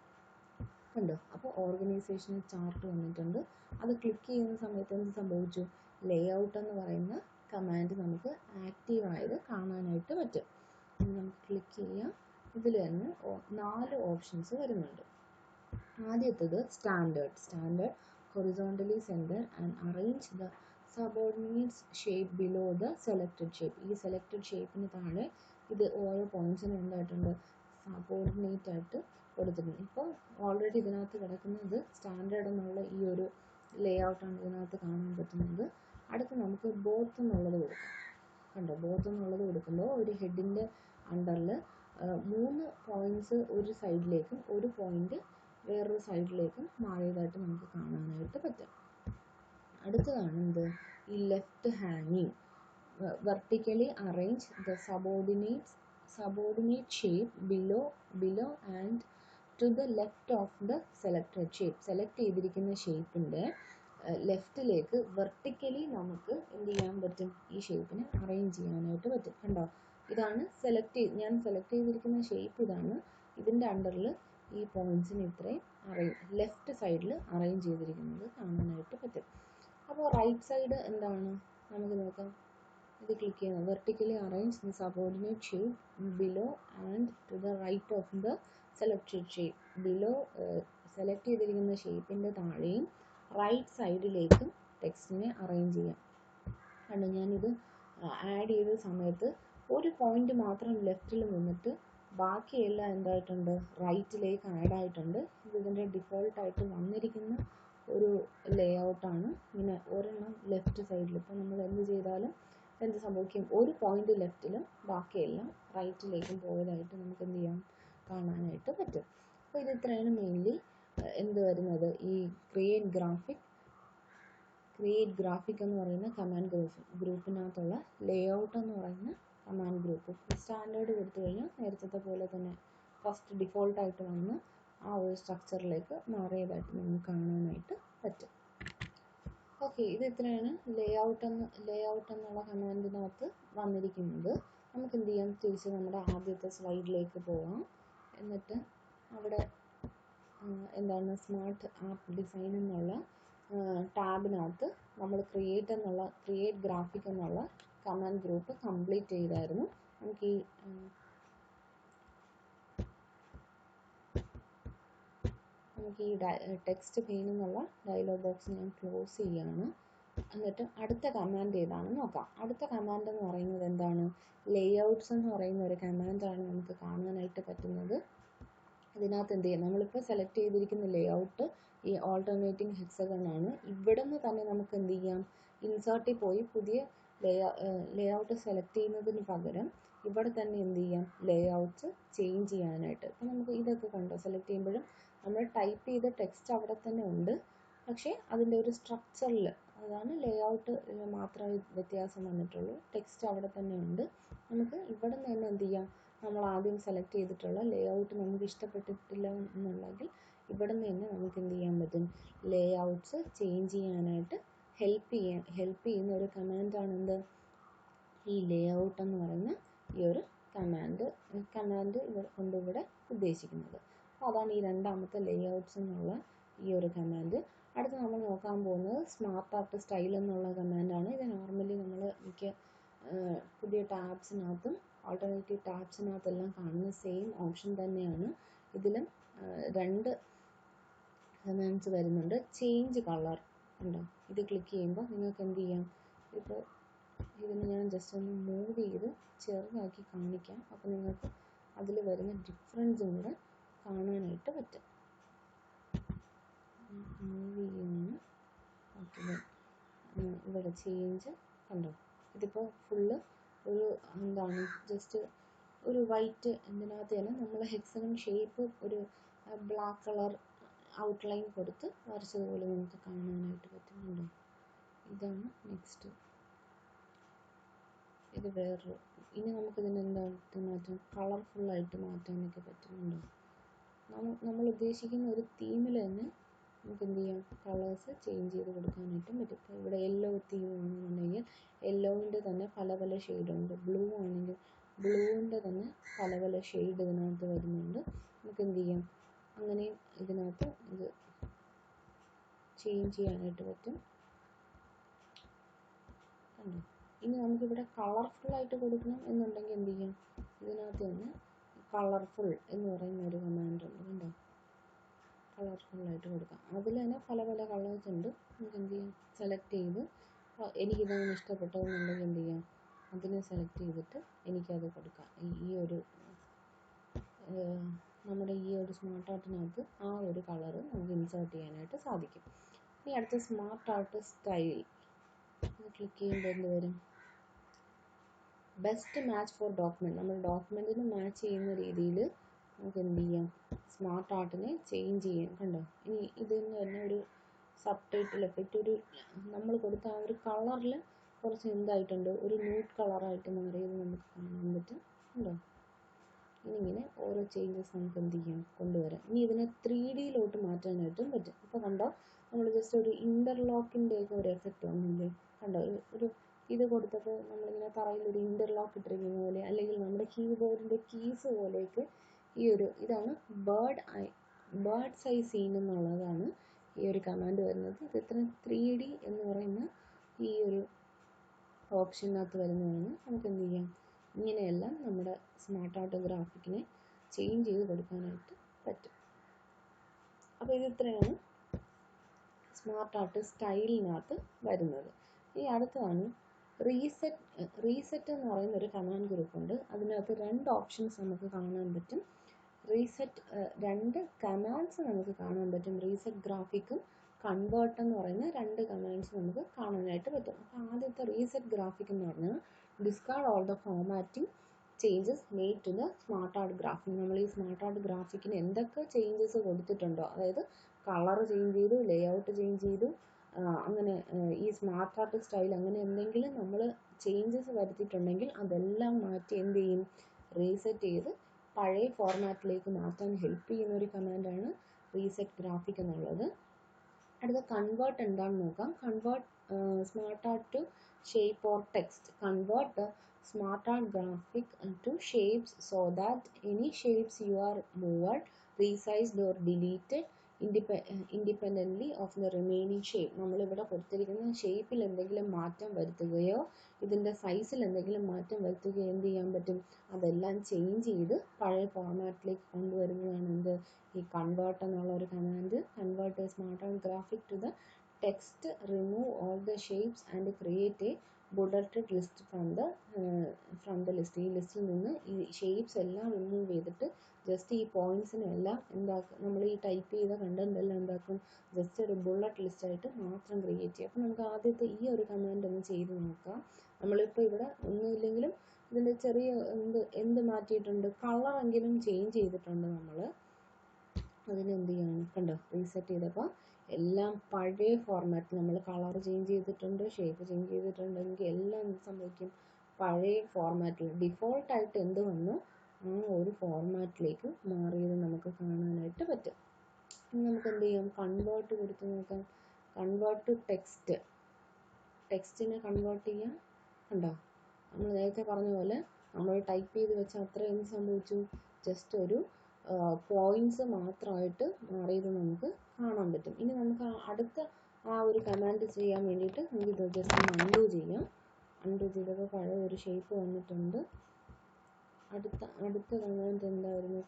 കണ്ടോ, അപ്പോൾ ഓർഗനൈസേഷണൽ ചാർട്ട് വന്നിട്ടുണ്ട്. അത് ക്ലിക്ക് ചെയ്യുന്ന സമയത്ത് എന്ത് സംഭവിച്ചു, ലേഔട്ട് എന്ന് പറയുന്ന കമാൻഡ് നമുക്ക് ആക്റ്റീവ് ആയത് കാണാനായിട്ട് പറ്റും. ഇനി നമുക്ക് ക്ലിക്ക് ചെയ്യാം. ഇതിൽ തന്നെ 4 ഓപ്ഷൻസ് വരുന്നുണ്ട്. ആദ്യത്തേത് standard horizontally centre and arrange the subordinates shape below the selected shape. ഈ സെലക്റ്റഡ് ഷേപ്പിന് താഴെ ഇത് ഓരോ പോയിന്റ്സിനും എന്തായിട്ടുണ്ട്, സബോർഡിനേറ്റ് ആയിട്ട് കൊടുത്തിട്ടുണ്ട്. ഇപ്പോൾ ഓൾറെഡി ഇതിനകത്ത് കിടക്കുന്നത് സ്റ്റാൻഡേർഡ് എന്നുള്ള ഈ ഒരു ലേ ഔട്ടാണ് ഇതിനകത്ത് കാണാൻ പറ്റുന്നത്. അടുത്ത് നമുക്ക് ബോത്ത് എന്നുള്ളത് കൊടുക്കാം. കണ്ടോ, ബോത്ത് എന്നുള്ളത് കൊടുക്കുമ്പോൾ ഒരു ഹെഡിൻ്റെ അണ്ടറിൽ 3 പോയിൻറ്റ്സ് ഒരു സൈഡിലേക്കും ഒരു പോയിൻ്റ് വേറൊരു സൈഡിലേക്കും മാറിയതായിട്ട് നമുക്ക് കാണാനായിട്ട് പറ്റും. അടുത്തതാണ് എന്ത്, ഈ ലെഫ്റ്റ് ഹാങ്ങിങ്. Vertically arrange the subordinate shape below and to the left of the selected shape. Select ചെയ്തിരിക്കുന്ന ഷേപ്പിൻ്റെ ലെഫ്റ്റിലേക്ക് വെർട്ടിക്കലി നമുക്ക് എന്ത് ചെയ്യാൻ പറ്റും, ഈ ഷേപ്പിനെ അറേഞ്ച് ചെയ്യാനായിട്ട് പറ്റും. കണ്ടോ, ഇതാണ് ഞാൻ സെലക്ട് ചെയ്തിരിക്കുന്ന ഷേപ്പ് ഇതാണ്. ഇതിൻ്റെ അണ്ടറിൽ ഈ പോയിൻറ്റ്സിന് ഇത്രയും ലെഫ്റ്റ് സൈഡിൽ അറേഞ്ച് ചെയ്തിരിക്കുന്നത് കാണാനായിട്ട് പറ്റും. അപ്പോൾ റൈറ്റ് സൈഡ് എന്താണ് നമുക്ക് നോക്കാം. ഇത് ക്ലിക്ക് ചെയ്യുന്നത് vertically arrange the subordinate shape below and to the right of the selected shape. Below select ചെയ്തിരിക്കുന്ന ഷേപ്പിൻ്റെ താഴെയും റൈറ്റ് സൈഡിലേക്കും ടെക്സ്റ്റിനെ അറേഞ്ച് ചെയ്യാം. കണ്ടോ, ഞാനിത് ആഡ് ചെയ്ത സമയത്ത് ഒരു പോയിന്റ് മാത്രം ലെഫ്റ്റിൽ നിന്നിട്ട് ബാക്കിയെല്ലാം എന്തായിട്ടുണ്ട്, റൈറ്റിലേക്ക് ആഡ് ആയിട്ടുണ്ട്. ഇതിൻ്റെ ഡിഫോൾട്ടായിട്ട് വന്നിരിക്കുന്ന ഒരു ലേ ഔട്ടാണ്. ഇങ്ങനെ ഒരെണ്ണം ലെഫ്റ്റ് സൈഡിൽ. ഇപ്പോൾ നമ്മൾ എന്ത് ചെയ്താലും എന്ത് സംഭവിക്കും, ഒരു പോയിന്റ് ലെഫ്റ്റിലും ബാക്കിയെല്ലാം റൈറ്റിലേക്കും പോയതായിട്ട് നമുക്ക് എന്ത് ചെയ്യാം, കാണാനായിട്ട് പറ്റും. അപ്പോൾ ഇത് ഇത്രയാണ് മെയിൻലി എന്ത് വരുന്നത്, ഈ ക്രിയേറ്റ് ഗ്രാഫിക് എന്ന് പറയുന്ന കമാൻഡ് ഗ്രൂപ്പിനകത്തുള്ള ലേ ഔട്ട് എന്ന് പറയുന്ന കമാൻഡ് ഗ്രൂപ്പ്. സ്റ്റാൻഡേർഡ് കൊടുത്തു കഴിഞ്ഞാൽ നേരത്തെ പോലെ തന്നെ ഫസ്റ്റ് ഡിഫോൾട്ടായിട്ട് വന്ന് ആ ഒരു സ്ട്രക്ചറിലേക്ക് മാറിയതായിട്ട് നമുക്ക് കാണാനായിട്ട് പറ്റും. ഓക്കെ, ഇത് ഇത്രയാണ് ലേ ഔട്ട് എന്നുള്ള കമാൻഡിനകത്ത് വന്നിരിക്കുന്നത്. നമുക്ക് എന്ത് ചെയ്യാം, തിരിച്ച് നമ്മുടെ ആദ്യത്തെ സ്ലൈഡിലേക്ക് പോകാം. എന്നിട്ട് അവിടെ എന്താണ് സ്മാർട്ട് ആപ്പ് ഡിസൈൻ എന്നുള്ള ടാബിനകത്ത് നമ്മൾ ക്രിയേറ്റ് ഗ്രാഫിക് എന്നുള്ള കമാൻഡ് ഗ്രൂപ്പ് കംപ്ലീറ്റ് ചെയ്തായിരുന്നു. നമുക്ക് ഈ ടെക്സ്റ്റ് പെയിൻ എന്നുള്ള ഡയലോഗ് ബോക്സ് ഞാൻ ക്ലോസ് ചെയ്യാണ്. എന്നിട്ട് അടുത്ത കമാൻഡ് ഏതാണെന്ന് നോക്കാം. അടുത്ത കമാൻഡ് എന്ന് പറയുന്നത് എന്താണ്, ലേഔട്ട്സ് എന്ന് പറയുന്ന ഒരു കമാൻഡാണ് നമുക്ക് കാണാനായിട്ട് പറ്റുന്നത്. ഇതിനകത്ത് എന്ത് ചെയ്യാം, നമ്മളിപ്പോൾ സെലക്ട് ചെയ്തിരിക്കുന്ന ലേഔട്ട് ഈ ഓൾട്ടർനേറ്റിംഗ് ഹെക്സഗൺ ആണ്. ഇവിടെ നിന്ന് തന്നെ നമുക്ക് എന്ത് ചെയ്യാം, ഇൻസേർട്ടിൽ പോയി പുതിയ ലേഔട്ട് സെലക്ട് ചെയ്യുന്നതിന് പകരം ഇവിടെ തന്നെ എന്ത് ചെയ്യാം, ലേഔട്ട്സ് ചേഞ്ച് ചെയ്യാനായിട്ട്. അപ്പോൾ നമുക്ക് ഇതൊക്കെ കണ്ടോ, സെലക്ട് ചെയ്യുമ്പോഴും നമ്മൾ ടൈപ്പ് ചെയ്ത ടെക്സ്റ്റ് അവിടെ തന്നെ ഉണ്ട്, പക്ഷേ അതിൻ്റെ ഒരു സ്ട്രക്ചറിൽ, അതാണ് ലേഔട്ട് മാത്രമേ വ്യത്യാസം വന്നിട്ടുള്ളൂ. ടെക്സ്റ്റ് അവിടെ തന്നെ ഉണ്ട്. നമുക്ക് ഇവിടെ നിന്ന് തന്നെ എന്ത് ചെയ്യാം, നമ്മൾ ആദ്യം സെലക്ട് ചെയ്തിട്ടുള്ള ലേഔട്ട് നമുക്ക് ഇഷ്ടപ്പെട്ടിട്ടില്ല എന്നുണ്ടെങ്കിൽ ഇവിടെ നിന്ന് തന്നെ നമുക്ക് എന്ത് ചെയ്യാൻ പറ്റും, ലേഔട്ട്സ് ചേഞ്ച് ചെയ്യാനായിട്ട് ഹെൽപ്പ് ചെയ്യുന്ന ഒരു കമാൻഡാണ് എന്ത്, ഈ ലേഔട്ട് എന്ന് പറയുന്ന ഈ ഒരു കമാൻഡ് ഇവിടെ ഉദ്ദേശിക്കുന്നത്. അപ്പോൾ അതാണ് ഈ രണ്ടാമത്തെ ലേഔട്ട്സ് എന്നുള്ള ഈ ഒരു കമാൻഡ്. അടുത്ത് നമ്മൾ നോക്കാൻ പോകുന്നത് സ്മാർട്ട് ആർട്ട് സ്റ്റൈൽ എന്നുള്ള കമാൻഡാണ്. ഇത് നോർമലി നമ്മൾ മിക്ക പുതിയ ടാബ്സിനകത്തും ഓൾട്ടർനേറ്റീവ് ടാബ്സിനകത്തെല്ലാം കാണുന്ന സെയിം ഓപ്ഷൻ തന്നെയാണ്. ഇതിലും 2 കമാൻഡ്സ് വരുന്നുണ്ട്. ചേഞ്ച് കളർ ഉണ്ടോ, ഇത് ക്ലിക്ക് ചെയ്യുമ്പോൾ നിങ്ങൾക്ക് എന്ത് ചെയ്യാം, ഇപ്പോൾ ഇതിന് ഞാൻ ജസ്റ്റ് ഒന്ന് മൂവ് ചെയ്ത് ചെറുതാക്കി കാണിക്കാം. അപ്പോൾ നിങ്ങൾക്ക് അതിൽ വരുന്ന ഡിഫറൻസും കൂടെ കാണാനായിട്ട് പറ്റും. മൂവ് ചെയ്യുന്നു. ഓക്കെ, ഇവിടെ ചേഞ്ച് കണ്ടോ, ഇതിപ്പോൾ ഫുള്ള് ഒരു എന്താണ്, ജസ്റ്റ് ഒരു വൈറ്റ് ഇതിനകത്ത് തന്നെ നമ്മൾ ഹെക്സഗൺ ഷേപ്പ് ഒരു ബ്ലാക്ക് കളർ ഔട്ട്ലൈൻ കൊടുത്ത് വരച്ചതുപോലെ നമുക്ക് കാണാനായിട്ട് പറ്റുന്നുണ്ടോ. ഇതാണ് നെക്സ്റ്റ്. ഇത് വേറൊരു. ഇനി നമുക്കിതിന് എന്തായിട്ട് മാറ്റാം, കളർഫുള്ളായിട്ട് മാറ്റാനൊക്കെ പറ്റുന്നുണ്ടോ. നമ്മൾ ഉദ്ദേശിക്കുന്ന ഒരു തീമിൽ തന്നെ നമുക്ക് എന്ത് ചെയ്യാം, കളേഴ്സ് ചേഞ്ച് ചെയ്ത് കൊടുക്കാനായിട്ടും പറ്റും. ഇപ്പോൾ ഇവിടെ യെല്ലോ തീം ആണെന്നുണ്ടെങ്കിൽ യെല്ലോവിൻ്റെ തന്നെ പല പല ഷെയ്ഡുണ്ട്. ബ്ലൂ ആണെങ്കിൽ ബ്ലൂവിൻ്റെ തന്നെ പല പല ഷെയ്ഡ് ഇതിനകത്ത് വരുന്നുണ്ട്. നമുക്ക് എന്ത് ചെയ്യാം, അങ്ങനെയും ഇതിനകത്ത് ഇത് ചേഞ്ച് ചെയ്യാനായിട്ട് പറ്റും. കണ്ടോ, ഇനി നമുക്കിവിടെ കളർഫുള്ളായിട്ട് കൊടുക്കണം എന്നുണ്ടെങ്കിൽ എന്ത് ചെയ്യാം, ഇതിനകത്ത് തന്നെ കളർഫുൾ എന്ന് പറയുന്ന ഒരു കമാൻഡ് ഉണ്ട്. കണ്ടോ, കളർഫുള്ളായിട്ട് കൊടുക്കാം. അതിൽ തന്നെ പല പല കളേഴ്സ് ഉണ്ട്. നമുക്ക് എന്ത് ചെയ്യാം, സെലക്ട് ചെയ്ത് എനിക്കിതാണ് ഇഷ്ടപ്പെട്ടതെന്നുണ്ടെങ്കിൽ എന്ത് ചെയ്യാം, അതിനെ സെലക്ട് ചെയ്തിട്ട് എനിക്കത് കൊടുക്കാം. ഈ ഒരു നമ്മുടെ ഈ ഒരു സ്മാർട്ട് ആർട്ടിനകത്ത് ആ ഒരു കളർ നമുക്ക് ഇൻസേർട്ട് ചെയ്യാനായിട്ട് സാധിക്കും. ഇനി അടുത്ത സ്മാർട്ട് ആർട്ട് സ്റ്റൈൽ ക്ലിക്ക് ചെയ്യുമ്പോൾ എന്ത് വരും? Best match for document. നമ്മൾ ഡോക്യുമെൻറ്റിന് മാച്ച് ചെയ്യുന്ന രീതിയിൽ നമുക്ക് എന്ത് ചെയ്യാം? സ്മാർട്ട് ആർട്ടിനെ ചേഞ്ച് ചെയ്യാം. കണ്ടോ? ഇനി ഇതിന് തന്നെ ഒരു സബ് ടൈറ്റിൽ എഫക്റ്റ്, ഒരു നമ്മൾ കൊടുത്ത ആ ഒരു കളറിൽ കുറച്ച് എന്തായിട്ടുണ്ട്, ഒരു ന്യൂഡ് കളറായിട്ട് മാറിയത് നമുക്ക് കാണാൻ പറ്റും. കണ്ടോ? ഇങ്ങനെ ഓരോ ചേഞ്ചസ് നമുക്ക് എന്ത് ചെയ്യാം? കൊണ്ടുവരാം. ഇനി ഇതിനെ 3D മാറ്റാനായിട്ടും പറ്റും. ഇപ്പോൾ കണ്ടോ, നമ്മൾ ജസ്റ്റ് ഒരു ഇൻ്റർലോക്കിൻ്റെ ഒക്കെ ഒരു എഫക്റ്റ് വന്നില്ലേ? കണ്ടോ? ഒരു ഇത് കൊടുത്തപ്പോൾ നമ്മളിങ്ങനെ തറയിൽ ഒരു ഇൻ്റർലോക്ക് ഇട്ടിരിക്കുന്ന പോലെ, അല്ലെങ്കിൽ നമ്മുടെ കീബോർഡിൻ്റെ കീസ് പോലെയൊക്കെ ഈ ഒരു ഇതാണ് ബേർഡ്സ് ഐ സീൻ എന്നുള്ളതാണ് ഈ ഒരു കമാൻഡ് വരുന്നത്. ഇത് ഇത്ര 3D എന്ന് പറയുന്ന ഈ ഒരു ഓപ്ഷനകത്ത് വരുന്നതാണ്. നമുക്ക് എന്ത് ചെയ്യാം? ഇങ്ങനെയെല്ലാം നമ്മുടെ സ്മാർട്ട് ആർട്ട് ഗ്രാഫിക്കിനെ ചേഞ്ച് ചെയ്ത് കൊടുക്കാനായിട്ട് പറ്റും. അപ്പോൾ ഇത് ഇത്രയാണ് സ്മാർട്ട് ആർട്ട് സ്റ്റൈലിനകത്ത് വരുന്നത്. ഈ അടുത്തതാണ് റീസെറ്റ് എന്ന് പറയുന്ന ഒരു കമാൻഡ് ഗ്രൂപ്പ് ഉണ്ട്. അതിനകത്ത് 2 ഓപ്ഷൻസ് നമുക്ക് കാണാൻ പറ്റും. രണ്ട് കമാൻഡ്സ് നമുക്ക് കാണാൻ പറ്റും. റീസെറ്റ് ഗ്രാഫിക്കും കൺവേർട്ട് എന്ന് പറയുന്ന 2 കമാൻഡ്സ് നമുക്ക് കാണാനായിട്ട് പറ്റും. അപ്പോൾ ആദ്യത്തെ റീസെറ്റ് ഗ്രാഫിക് എന്ന് പറഞ്ഞാൽ discard all the formatting changes made to the smart art graphic. നമ്മൾ ഈ സ്മാർട്ട് ആർട്ട് ഗ്രാഫിക്കിന് എന്തൊക്കെ ചേഞ്ചസ് കൊടുത്തിട്ടുണ്ടോ, അതായത് കളർ ചേഞ്ച് ചെയ്തു, ലേഔട്ട് ചേഞ്ച് ചെയ്തു, അങ്ങനെ ഈ സ്മാർട്ട് ആർട്ട് സ്റ്റൈൽ അങ്ങനെ എന്തെങ്കിലും നമ്മൾ ചേഞ്ചസ് വരുത്തിയിട്ടുണ്ടെങ്കിൽ അതെല്ലാം മാറ്റി എന്ത് ചെയ്യും? റീസെറ്റ് ചെയ്ത് പഴയ ഫോർമാറ്റിലേക്ക് മാറ്റാൻ ഹെൽപ്പ് ചെയ്യുന്ന ഒരു കമാൻഡാണ് റീസെറ്റ് ഗ്രാഫിക് എന്നുള്ളത്. അടുത്ത കൺവേർട്ട് എന്താണെന്ന് നോക്കാം. Convert smart art to shape or text. Convert the smart art graphic to shapes so that any shapes you are moved, resized or deleted independently of the remaining shape. നമ്മളിവിടെ കൊടുത്തിരിക്കുന്ന ഷേപ്പിൽ എന്തെങ്കിലും മാറ്റം വരുത്തുകയോ ഇതിൻ്റെ സൈസിൽ എന്തെങ്കിലും മാറ്റം വരുത്തുകയോ എന്ത് ചെയ്യാൻ പറ്റും? അതെല്ലാം ചേഞ്ച് ചെയ്ത് പഴയ ഫോർമാറ്റിലേക്ക് കൊണ്ടുവരുന്നതാണ് എന്ത്? ഈ കൺവേർട്ട് എന്നുള്ള ഒരു command. Convert smart art graphic to the text, remove all the shapes and create a bulleted list from the list. ഈ ലിസ്റ്റിൽ നിന്ന് ഈ ഷേപ്സ് എല്ലാം റിമൂവ് ചെയ്തിട്ട് ജസ്റ്റ് ഈ പോയിന്റ്സിനെല്ലാം എന്താക്കും? നമ്മൾ ഈ ടൈപ്പ് ചെയ്ത കണ്ടന്റ് എല്ലാം എന്താക്കും? ജസ്റ്റ് ഒരു ബുള്ളറ്റ് ലിസ്റ്റായിട്ട് മാത്രം ക്രിയേറ്റ് ചെയ്യും. അപ്പോൾ നമുക്ക് ആദ്യത്തെ ഈ ഒരു കമാൻഡ് ഒന്ന് ചെയ്ത് നോക്കാം. നമ്മളിപ്പോൾ ഇവിടെ ഒന്നുമില്ലെങ്കിലും ഇതിൻ്റെ ചെറിയ എന്ത് മാറ്റിയിട്ടുണ്ട്? കളറെങ്കിലും ചേഞ്ച് ചെയ്തിട്ടുണ്ട് നമ്മൾ. അതിനെന്ത് ചെയ്യണം? കണ്ടോ? റീസെറ്റ് ചെയ്തപ്പോൾ എല്ലാം പഴയ ഫോർമാറ്റിൽ നമ്മൾ കളർ ചേഞ്ച് ചെയ്തിട്ടുണ്ട്, ഷേപ്പ് ചേഞ്ച് ചെയ്തിട്ടുണ്ടെങ്കിൽ എല്ലാം എന്ത് സംഭവിക്കും? പഴയ ഫോർമാറ്റിൽ ഡിഫോൾട്ടായിട്ട് എന്ത് വന്നു ആ ഒരു ഫോർമാറ്റിലേക്ക് മാറിയത് നമുക്ക് കാണാനായിട്ട് പറ്റും. ഇനി നമുക്ക് എന്ത് ചെയ്യാം? കൺവേർട്ട് കൊടുത്ത് നോക്കാം. Convert to text. ടെക്സ്റ്റിനെ കൺവേർട്ട് ചെയ്യാം. കണ്ടോ? നമ്മൾ നേരത്തെ പറഞ്ഞ പോലെ നമ്മൾ ടൈപ്പ് ചെയ്ത് വെച്ച അത്ര എന്ത് സംഭവിച്ചു? ജസ്റ്റ് ഒരു പോയിന്റ്സ് മാത്രമായിട്ട് മാറിയത് നമുക്ക് കാണാൻ പറ്റും. ഇനി നമുക്ക് അടുത്ത ആ ഒരു കമാൻഡ് ചെയ്യാൻ വേണ്ടിയിട്ട് നമുക്ക് ഇത് ജസ്റ്റ് അൺഡു ചെയ്യാം. അൺഡു ചെയ്തപ്പോൾ പഴയ ഒരു ഷേപ്പ് വന്നിട്ടുണ്ട്. അടുത്ത കമാൻഡ് എന്തായിരുന്നു?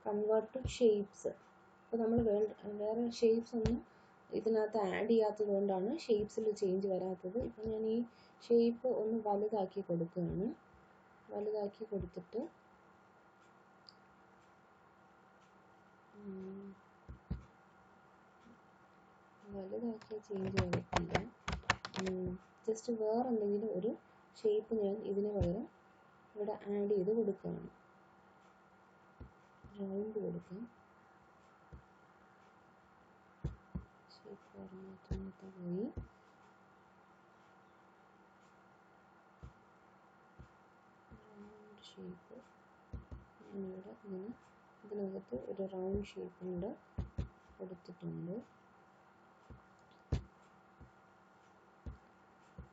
Convert to shapes. അപ്പോൾ നമ്മൾ വേറെ ഷേപ്സ് ഒന്നും ഇതിനകത്ത് ആഡ് ചെയ്യാത്തത് കൊണ്ടാണ് ഷേപ്സിൽ ചേഞ്ച് വരാത്തത്. ഇപ്പം ഞാൻ ഈ ഷേപ്പ് ഒന്ന് വലുതാക്കി കൊടുക്കുകയാണ്. വലുതാക്കി കൊടുത്തിട്ട് വലുതാക്കിയ ചേഞ്ച് വരത്തില്ല. ജസ്റ്റ് വേറെ എന്തെങ്കിലും ഒരു ഷേപ്പ് ഞാൻ ഇതിന് പകരം ഇവിടെ ആഡ് ചെയ്ത് കൊടുക്കുകയാണ്. റൗണ്ട് കൊടുക്കാം. ഷേപ്പ് ഫോർമാറ്റിനകത്ത് പോയി റൗണ്ട് ഷേപ്പ് ഞാനിവിടെ ഇങ്ങനെ ഇതിനകത്ത് ഒരു റൗണ്ട് ഷേപ്പ് കൊണ്ട് കൊടുത്തിട്ടുണ്ട്.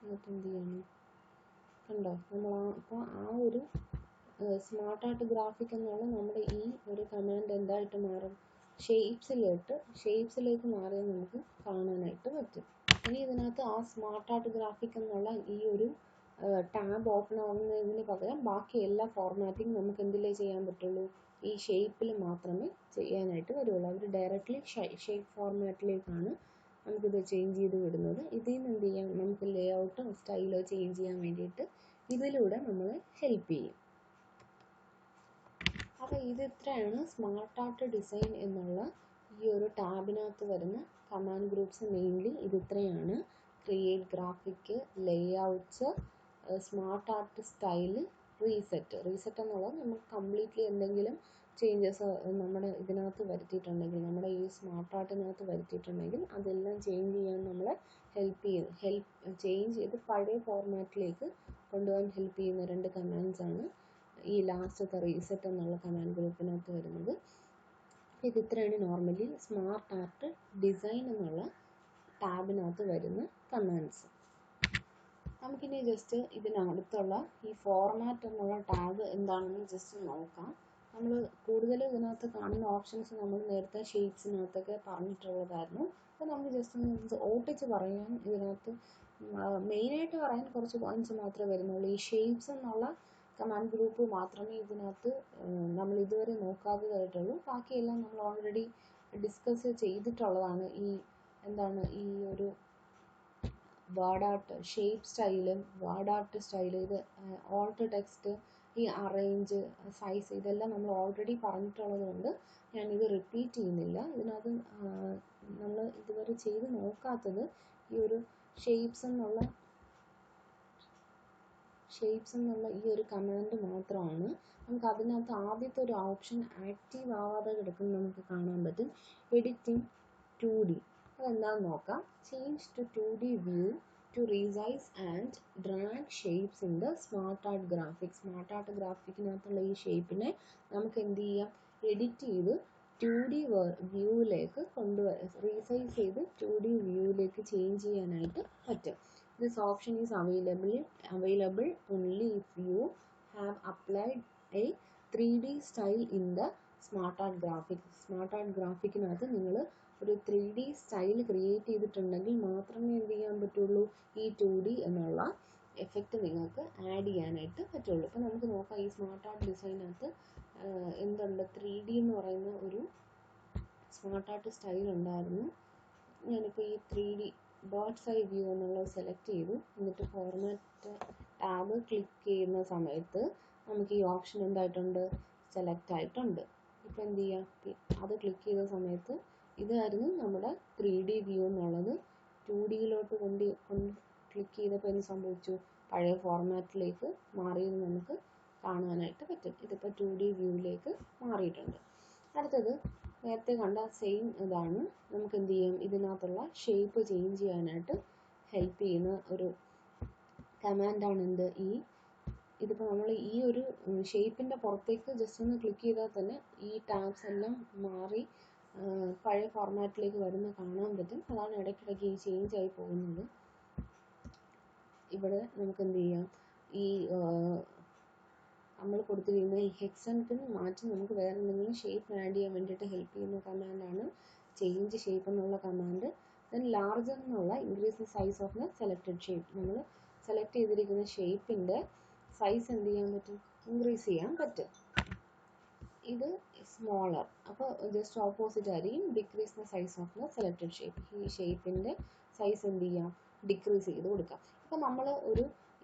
എന്നിട്ട് എന്ത് ചെയ്യണം? കണ്ടോ? നമ്മൾ അപ്പോൾ ആ ഒരു സ്മാർട്ട് ആർട്ട് ഗ്രാഫിക് എന്നുള്ള നമ്മുടെ ഈ ഒരു കമാൻഡ് എന്തായിട്ട് മാറും? ഷേപ്സിലേക്ക് മാറിയത് നമുക്ക് കാണാനായിട്ട് പറ്റും. ഇനി ഇതിനകത്ത് ആ സ്മാർട്ട് ആർട്ട് ഗ്രാഫിക് എന്നുള്ള ഈ ഒരു ടാബ് ഓപ്പൺ ആവുന്നതിന് പകരം ബാക്കി എല്ലാ ഫോർമാറ്റിംഗ് നമുക്ക് എന്തിലേ ചെയ്യാൻ പറ്റുള്ളൂ? ഈ ഷേപ്പിൽ മാത്രമേ ചെയ്യാനായിട്ട് വരുള്ളൂ. അവർ ഡയറക്റ്റ്ലി ഷേപ്പ് ഫോർമാറ്റിലേക്കാണ് നമുക്കിത് ചേഞ്ച് ചെയ്ത് വിടുന്നത്. ഇതിൽ നിന്ന് എന്ത് ചെയ്യാം? നമുക്ക് ലേഔട്ടോ സ്റ്റൈലോ ചേഞ്ച് ചെയ്യാൻ വേണ്ടിയിട്ട് ഇതിലൂടെ നമ്മളെ ഹെൽപ്പ് ചെയ്യും. അപ്പോൾ ഇത് ഇത്രയാണ് സ്മാർട്ട് ആർട്ട് ഡിസൈൻ എന്നുള്ള ഈ ഒരു ടാബിനകത്ത് വരുന്ന കമാൻഡ് ഗ്രൂപ്പ്സ്. മെയിൻലി ഇത് ഇത്രയാണ്: create graphic, layouts, smart art style, reset. Reset എന്നുള്ളത് നമുക്ക് കംപ്ലീറ്റ്ലി എന്തെങ്കിലും ചേഞ്ചസ് നമ്മുടെ ഇതിനകത്ത് വരുത്തിയിട്ടുണ്ടെങ്കിൽ, നമ്മുടെ ഈ സ്മാർട്ട് ആർട്ടിനകത്ത് വരുത്തിയിട്ടുണ്ടെങ്കിൽ അതെല്ലാം ചേഞ്ച് ചെയ്യാൻ നമ്മളെ ചേഞ്ച് ചെയ്ത് പഴയ ഫോർമാറ്റിലേക്ക് കൊണ്ടുപോകാൻ ഹെൽപ്പ് ചെയ്യുന്ന 2 കമാൻഡ്സ് ആണ് ഈ ലാസ്റ്റത്തെ റീസെറ്റ് എന്നുള്ള കമാൻഡ് ഗ്രൂപ്പിനകത്ത് വരുന്നത്. ഇത് ഇത്രയാണ് നോർമലി സ്മാർട്ട് ആർട്ട് ഡിസൈൻ എന്നുള്ള ടാബിനകത്ത് വരുന്ന കമാൻഡ്സ്. നമുക്കിനി ജസ്റ്റ് ഇതിനടുത്തുള്ള ഈ ഫോർമാറ്റ് എന്നുള്ള ടാബ് എന്താണെന്ന് ജസ്റ്റ് നോക്കാം. നമ്മൾ കൂടുതൽ ഇതിനകത്ത് കാണുന്ന ഓപ്ഷൻസ് നമ്മൾ നേരത്തെ ഷേപ്സിനകത്തൊക്കെ പറഞ്ഞിട്ടുള്ളതായിരുന്നു. അപ്പോൾ നമുക്ക് ജസ്റ്റ് ഒന്ന് ഓട്ടിച്ച് പറയാൻ, ഇതിനകത്ത് മെയിനായിട്ട് പറയാൻ കുറച്ച് പോയിന്റ്സ് മാത്രമേ വരുന്നുള്ളൂ. ഈ ഷേപ്സ് എന്നുള്ള കമാൻഡ് ഗ്രൂപ്പ് മാത്രമേ ഇതിനകത്ത് നമ്മൾ ഇതുവരെ നോക്കാത്തതായിട്ടുള്ളൂ. ബാക്കിയെല്ലാം നമ്മൾ ഓൾറെഡി ഡിസ്കസ് ചെയ്തിട്ടുള്ളതാണ്. ഈ ഒരു വേർഡ് ആർട്ട് ഷേപ്പ് സ്റ്റൈലും വേർഡ് ആർട്ട് സ്റ്റൈല്, ഇത് ഓൾട്ട് ടെക്സ്റ്റ്, ഈ അറേഞ്ച്, സൈസ്, ഇതെല്ലാം നമ്മൾ ഓൾറെഡി പറഞ്ഞിട്ടുള്ളത് കൊണ്ട് ഞാനിത് റിപ്പീറ്റ് ചെയ്യുന്നില്ല. ഇതിനകത്ത് നമ്മൾ ഇതുവരെ ചെയ്ത് നോക്കാത്തത് ഈ ഒരു ഷേപ്സ് എന്നുള്ള ഈ ഒരു കമാൻഡ് മാത്രമാണ്. നമുക്ക് അതിനകത്ത് ആദ്യത്തെ ഒരു ഓപ്ഷൻ ആക്റ്റീവ് ആവാതെ കിടക്കുന്നത് നമുക്ക് കാണാൻ പറ്റും. Editing 2D. അതെന്താണെന്ന് നോക്കാം. Change to 2D view to resize and drag shapes in the smart art graphics. Smart art ഗ്രാഫിക്കിനകത്തുള്ള ഈ ഷേപ്പിനെ നമുക്ക് എന്ത് ചെയ്യാം, എഡിറ്റ് ചെയ്ത് 2D വ്യൂവിലേക്ക് റീസൈസ് ചെയ്ത് 2D വ്യൂവിലേക്ക് ചേഞ്ച് ചെയ്യാനായിട്ട് പറ്റും. This option is available only if you have applied a 3D style in the smart art graphics. Smart art ഗ്രാഫിക്കിനകത്ത് നിങ്ങൾ ഒരു 3D സ്റ്റൈൽ ക്രിയേറ്റ് ചെയ്തിട്ടുണ്ടെങ്കിൽ മാത്രമേ എന്ത് ചെയ്യാൻ പറ്റുള്ളൂ, ഈ 2D എന്നുള്ള എഫക്റ്റ് നിങ്ങൾക്ക് ആഡ് ചെയ്യാനായിട്ട് പറ്റുള്ളൂ. അപ്പോൾ നമുക്ക് നോക്കാം, ഈ സ്മാർട്ട് ആർട്ട് ഡിസൈനകത്ത് എന്തുണ്ട്, 3D എന്ന് പറയുന്ന ഒരു സ്മാർട്ട് ആർട്ട് സ്റ്റൈൽ ഉണ്ടായിരുന്നു. ഞാനിപ്പോൾ ഈ 3D ബേർഡ്സ് ഐ വ്യൂ എന്നുള്ളത് സെലക്ട് ചെയ്തു. എന്നിട്ട് ഫോർമാറ്റ് ടാബ് ക്ലിക്ക് ചെയ്യുന്ന സമയത്ത് നമുക്ക് ഈ ഓപ്ഷൻ എന്തായിട്ടുണ്ട്, സെലക്ട് ആയിട്ടുണ്ട്. ഇപ്പോൾ എന്ത് ചെയ്യാം, അത് ക്ലിക്ക് ചെയ്ത സമയത്ത് ഇതായിരുന്നു നമ്മുടെ 3D വ്യൂ എന്നുള്ളത്. 2Dയിലോട്ട് ക്ലിക്ക് ചെയ്തപ്പോൾ എന്ത് സംഭവിച്ചു, പഴയ ഫോർമാറ്റിലേക്ക് മാറിയത് നമുക്ക് കാണാനായിട്ട് പറ്റും. ഇതിപ്പോൾ 2D വ്യൂവിലേക്ക് മാറിയിട്ടുണ്ട്. അടുത്തത് നേരത്തെ കണ്ട സെയിം ഇതാണ്. നമുക്ക് എന്ത് ചെയ്യും, ഇതിനകത്തുള്ള ഷേപ്പ് ചേഞ്ച് ചെയ്യാനായിട്ട് ഹെൽപ്പ് ചെയ്യുന്ന ഒരു കമാൻഡാണ് എന്ത്, ഇതിപ്പോൾ നമ്മൾ ഈ ഒരു ഷേപ്പിൻ്റെ പുറത്തേക്ക് ജസ്റ്റ് ഒന്ന് ക്ലിക്ക് ചെയ്താൽ തന്നെ ഈ ടാബ്സ് എല്ലാം മാറി പഴയ ഫോർമാറ്റിലേക്ക് വരുന്ന കാണാൻ പറ്റും. അതാണ് ഇടയ്ക്കിടയ്ക്ക് ഈ ചേഞ്ച് ആയി പോകുന്നത്. ഇവിടെ നമുക്ക് എന്ത് ചെയ്യാം, ഈ നമ്മൾ കൊടുത്തിരിക്കുന്ന ഈ ഹെക്സൺ മാറ്റി നമുക്ക് വേറെ എന്തെങ്കിലും ഷേപ്പ് ആഡ് ചെയ്യാൻ വേണ്ടിയിട്ട് ഹെൽപ്പ് ചെയ്യുന്ന കമാൻഡാണ് ചേഞ്ച് ഷേപ്പ് എന്നുള്ള കമാൻഡ്. ദെൻ ലാർജർ എന്നുള്ള increase the size of the selected shape. നമ്മൾ സെലക്ട് ചെയ്തിരിക്കുന്ന ഷേപ്പിൻ്റെ സൈസ് എന്ത് ചെയ്യാൻ പറ്റും, ഇൻക്രീസ് ചെയ്യാൻ പറ്റും. ഇത് സ്മോളർ, അപ്പോൾ ജസ്റ്റ് ഓപ്പോസിറ്റ് ആയിരിക്കും. Decrease the size of the selected shape. ഈ ഷേപ്പിൻ്റെ സൈസ് എന്ത് ചെയ്യാം, ഡിക്രീസ് ചെയ്ത് കൊടുക്കാം. അപ്പോൾ നമ്മൾ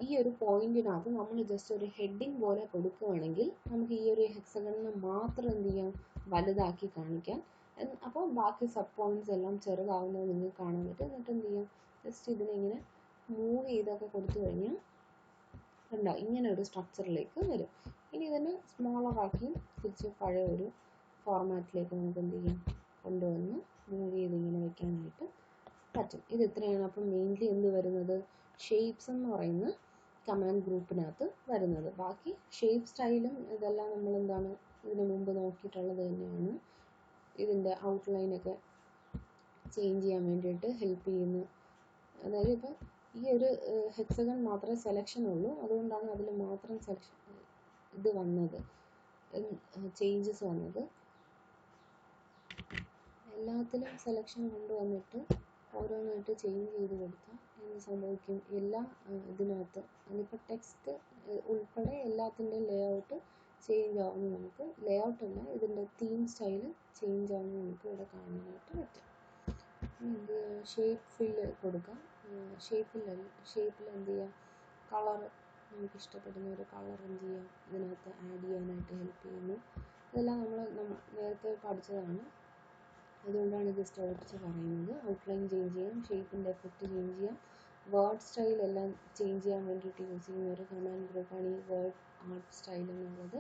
ഈ ഒരു പോയിന്റിനകത്ത് നമ്മൾ ജസ്റ്റ് ഒരു ഹെഡിങ് പോലെ കൊടുക്കുകയാണെങ്കിൽ നമുക്ക് ഈ ഒരു ഹെക്സഗണിനെ മാത്രം എന്ത് ചെയ്യാം, വലുതാക്കി കാണിക്കാം. അപ്പോൾ ബാക്കി സബ് പോയിന്റ്സ് എല്ലാം ചെറുതാവുന്നത് നിങ്ങൾക്ക് കാണാൻ പറ്റും. എന്നിട്ട് എന്ത് ചെയ്യാം, ജസ്റ്റ് ഇതിനെ ഇങ്ങനെ മൂവ് ചെയ്തൊക്കെ കൊടുത്തു കഴിഞ്ഞാൽ കണ്ടോ ഇങ്ങനെ ഒരു സ്ട്രക്ചറിലേക്ക് വരും. ഇനി ഇതിനെ സ്മോളർ ആക്കി തിരിച്ച് പഴയ ഒരു ഫോർമാറ്റിലേക്ക് നമുക്ക് എന്ത് ചെയ്യാം, കൊണ്ടുവന്ന് മൂവ് ചെയ്ത് ഇങ്ങനെ വെക്കാനായിട്ട് പറ്റും. ഇത് ഇത്രയാണ്. അപ്പം മെയിൻലി എന്ത് വരുന്നത്, ഷേപ്സ് എന്ന് പറയുന്ന കമാൻഡ് ഗ്രൂപ്പിനകത്ത് വരുന്നത്. ബാക്കി ഷേപ്പ് സ്റ്റൈലും ഇതെല്ലാം നമ്മൾ എന്താണ് ഇതിനു മുമ്പ് നോക്കിയിട്ടുള്ളത് തന്നെയാണ്. ഇതിൻ്റെ ഔട്ട്ലൈനൊക്കെ ചേഞ്ച് ചെയ്യാൻ വേണ്ടിയിട്ട് ഹെൽപ്പ് ചെയ്യുന്നു. അതായത് ഇപ്പോൾ ഈ ഒരു ഹെക്സഗൺ മാത്രമേ സെലക്ഷൻ ഉള്ളൂ, അതുകൊണ്ടാണ് അതിൽ മാത്രം ഇത് വന്നത്, ചേഞ്ചസ് വന്നത്. എല്ലാത്തിലും സെലക്ഷൻ കൊണ്ടുവന്നിട്ട് ഓരോന്നായിട്ട് ചേഞ്ച് ചെയ്ത് കൊടുത്താൽ എന്ത് സംഭവിക്കും, എല്ലാ ഇതിനകത്ത് അതിപ്പോൾ ടെക്സ്റ്റ് ഉൾപ്പെടെ എല്ലാത്തിൻ്റെയും ലേ ഔട്ട് ചേഞ്ച് ആവുന്നു. നമുക്ക് ലേ ഔട്ടല്ല, ഇതിൻ്റെ തീം സ്റ്റൈല് ചേഞ്ച് ആവുന്നു നമുക്ക് ഇവിടെ കാണാനായിട്ട് പറ്റും. ഷേപ്പ് ഫില്ല് കൊടുക്കാം. ഷേപ്പിൽ എന്ത് ചെയ്യാം, കളർ നമുക്ക് ഇഷ്ടപ്പെടുന്ന ഒരു കളർ എന്ത് ചെയ്യാം ഇതിനകത്ത് ആഡ് ചെയ്യാനായിട്ട് ഹെൽപ്പ് ചെയ്യുന്നു. ഇതെല്ലാം നമ്മൾ നേരത്തെ പഠിച്ചതാണ്. അതുകൊണ്ടാണ് ഇത് ആവർത്തിച്ച് പറയുന്നത്. ഔട്ട്ലൈൻ ചേഞ്ച് ചെയ്യാം, ഷേപ്പിൻ്റെ എഫക്റ്റ് ചേഞ്ച് ചെയ്യാം, വേർഡ് സ്റ്റൈൽ എല്ലാം ചേഞ്ച് ചെയ്യാൻ വേണ്ടിയിട്ട് യൂസ് ചെയ്യുന്ന ഒരു കമാൻഡ് ഗ്രൂപ്പാണ് ഈ വേർഡ് ആർട്ട് സ്റ്റൈൽ എന്നുള്ളത്.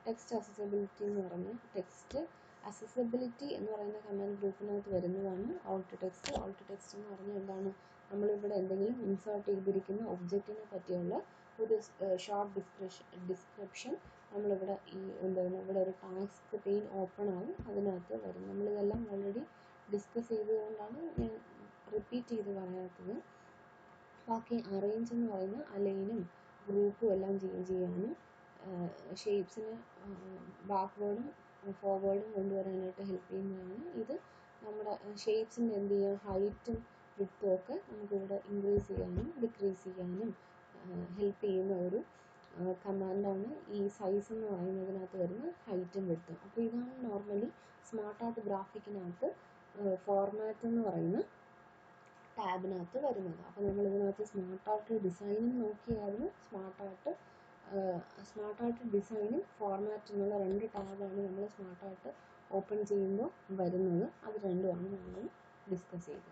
ടെക്സ്റ്റ് അക്സസിബിലിറ്റി എന്ന് പറഞ്ഞാൽ ടെക്സ്റ്റ് അക്സസിബിലിറ്റി എന്ന് പറയുന്ന കമാൻഡ് ഗ്രൂപ്പിനകത്ത് വരുന്നതാണ് ഓൾട്ട് ടെക്സ്റ്റ്. ഓൾട്ട് ടെക്സ്റ്റ് എന്ന് പറഞ്ഞാൽ എന്താണ്? നമ്മളിവിടെ എന്തെങ്കിലും ഇൻസേർട്ട് ചെയ്തിരിക്കുന്ന ഒബ്ജക്റ്റിനെ പറ്റിയുള്ള ഒരു ഷോർട്ട് ഡിസ്ക്രിപ്ഷൻ നമ്മളിവിടെ എന്താണ് ഇവിടെ ഒരു ടാസ്ക് പെയിൻ ഓപ്പൺ ആവും, അതിനകത്ത് വരും. നമ്മളിതെല്ലാം ഓൾറെഡി ഡിസ്കസ് ചെയ്തുകൊണ്ടാണ് ഞാൻ റിപ്പീറ്റ് ചെയ്ത് പറയാത്തത്. ബാക്കി അറേഞ്ച് എന്ന് പറയുന്ന അലൈനും ഗ്രൂപ്പും എല്ലാം ചേഞ്ച് ചെയ്യാനും ഷേപ്സിന് ബാക്ക്വേർഡും ഫോർവേഡും കൊണ്ടുവരാനായിട്ട് ഹെൽപ്പ് ചെയ്യുന്നതാണ് ഇത്. നമ്മുടെ ഷേപ്സിൻ്റെ എന്ത് ചെയ്യാം, ഹൈറ്റും വിഡ്ത്തും ഒക്കെ നമുക്കിവിടെ ഇൻക്രീസ് ചെയ്യാനും ഡിക്രീസ് ചെയ്യാനും ഹെൽപ്പ് ചെയ്യുന്ന ഒരു കമാൻഡാണ് ഈ സൈസ് എന്ന് പറയുന്നതിനകത്ത് വരുന്ന ഹൈറ്റും വിഡ്ത്തും. അപ്പോൾ ഇതാണ് നോർമലി സ്മാർട്ട് ആർട്ട് ഗ്രാഫിക്കിനകത്ത് ഫോർമാറ്റ് എന്ന് പറയുന്ന ടാബിനകത്ത് വരുന്നത്. അപ്പോൾ നമ്മൾ ഇതിനകത്ത് സ്മാർട്ട് ആർട്ട് ഡിസൈനിങ് നോക്കിയായിരുന്നു. സ്മാർട്ട് ആർട്ട് ഡിസൈനും ഫോർമാറ്റ് എന്നുള്ള 2 ടാബാണ് നമ്മൾ സ്മാർട്ട് ആർട്ട് ഓപ്പൺ ചെയ്യുമ്പോൾ വരുന്നത്. അത് രണ്ടുമാണ് നമ്മൾ ഡിസ്കസ് ചെയ്തത്.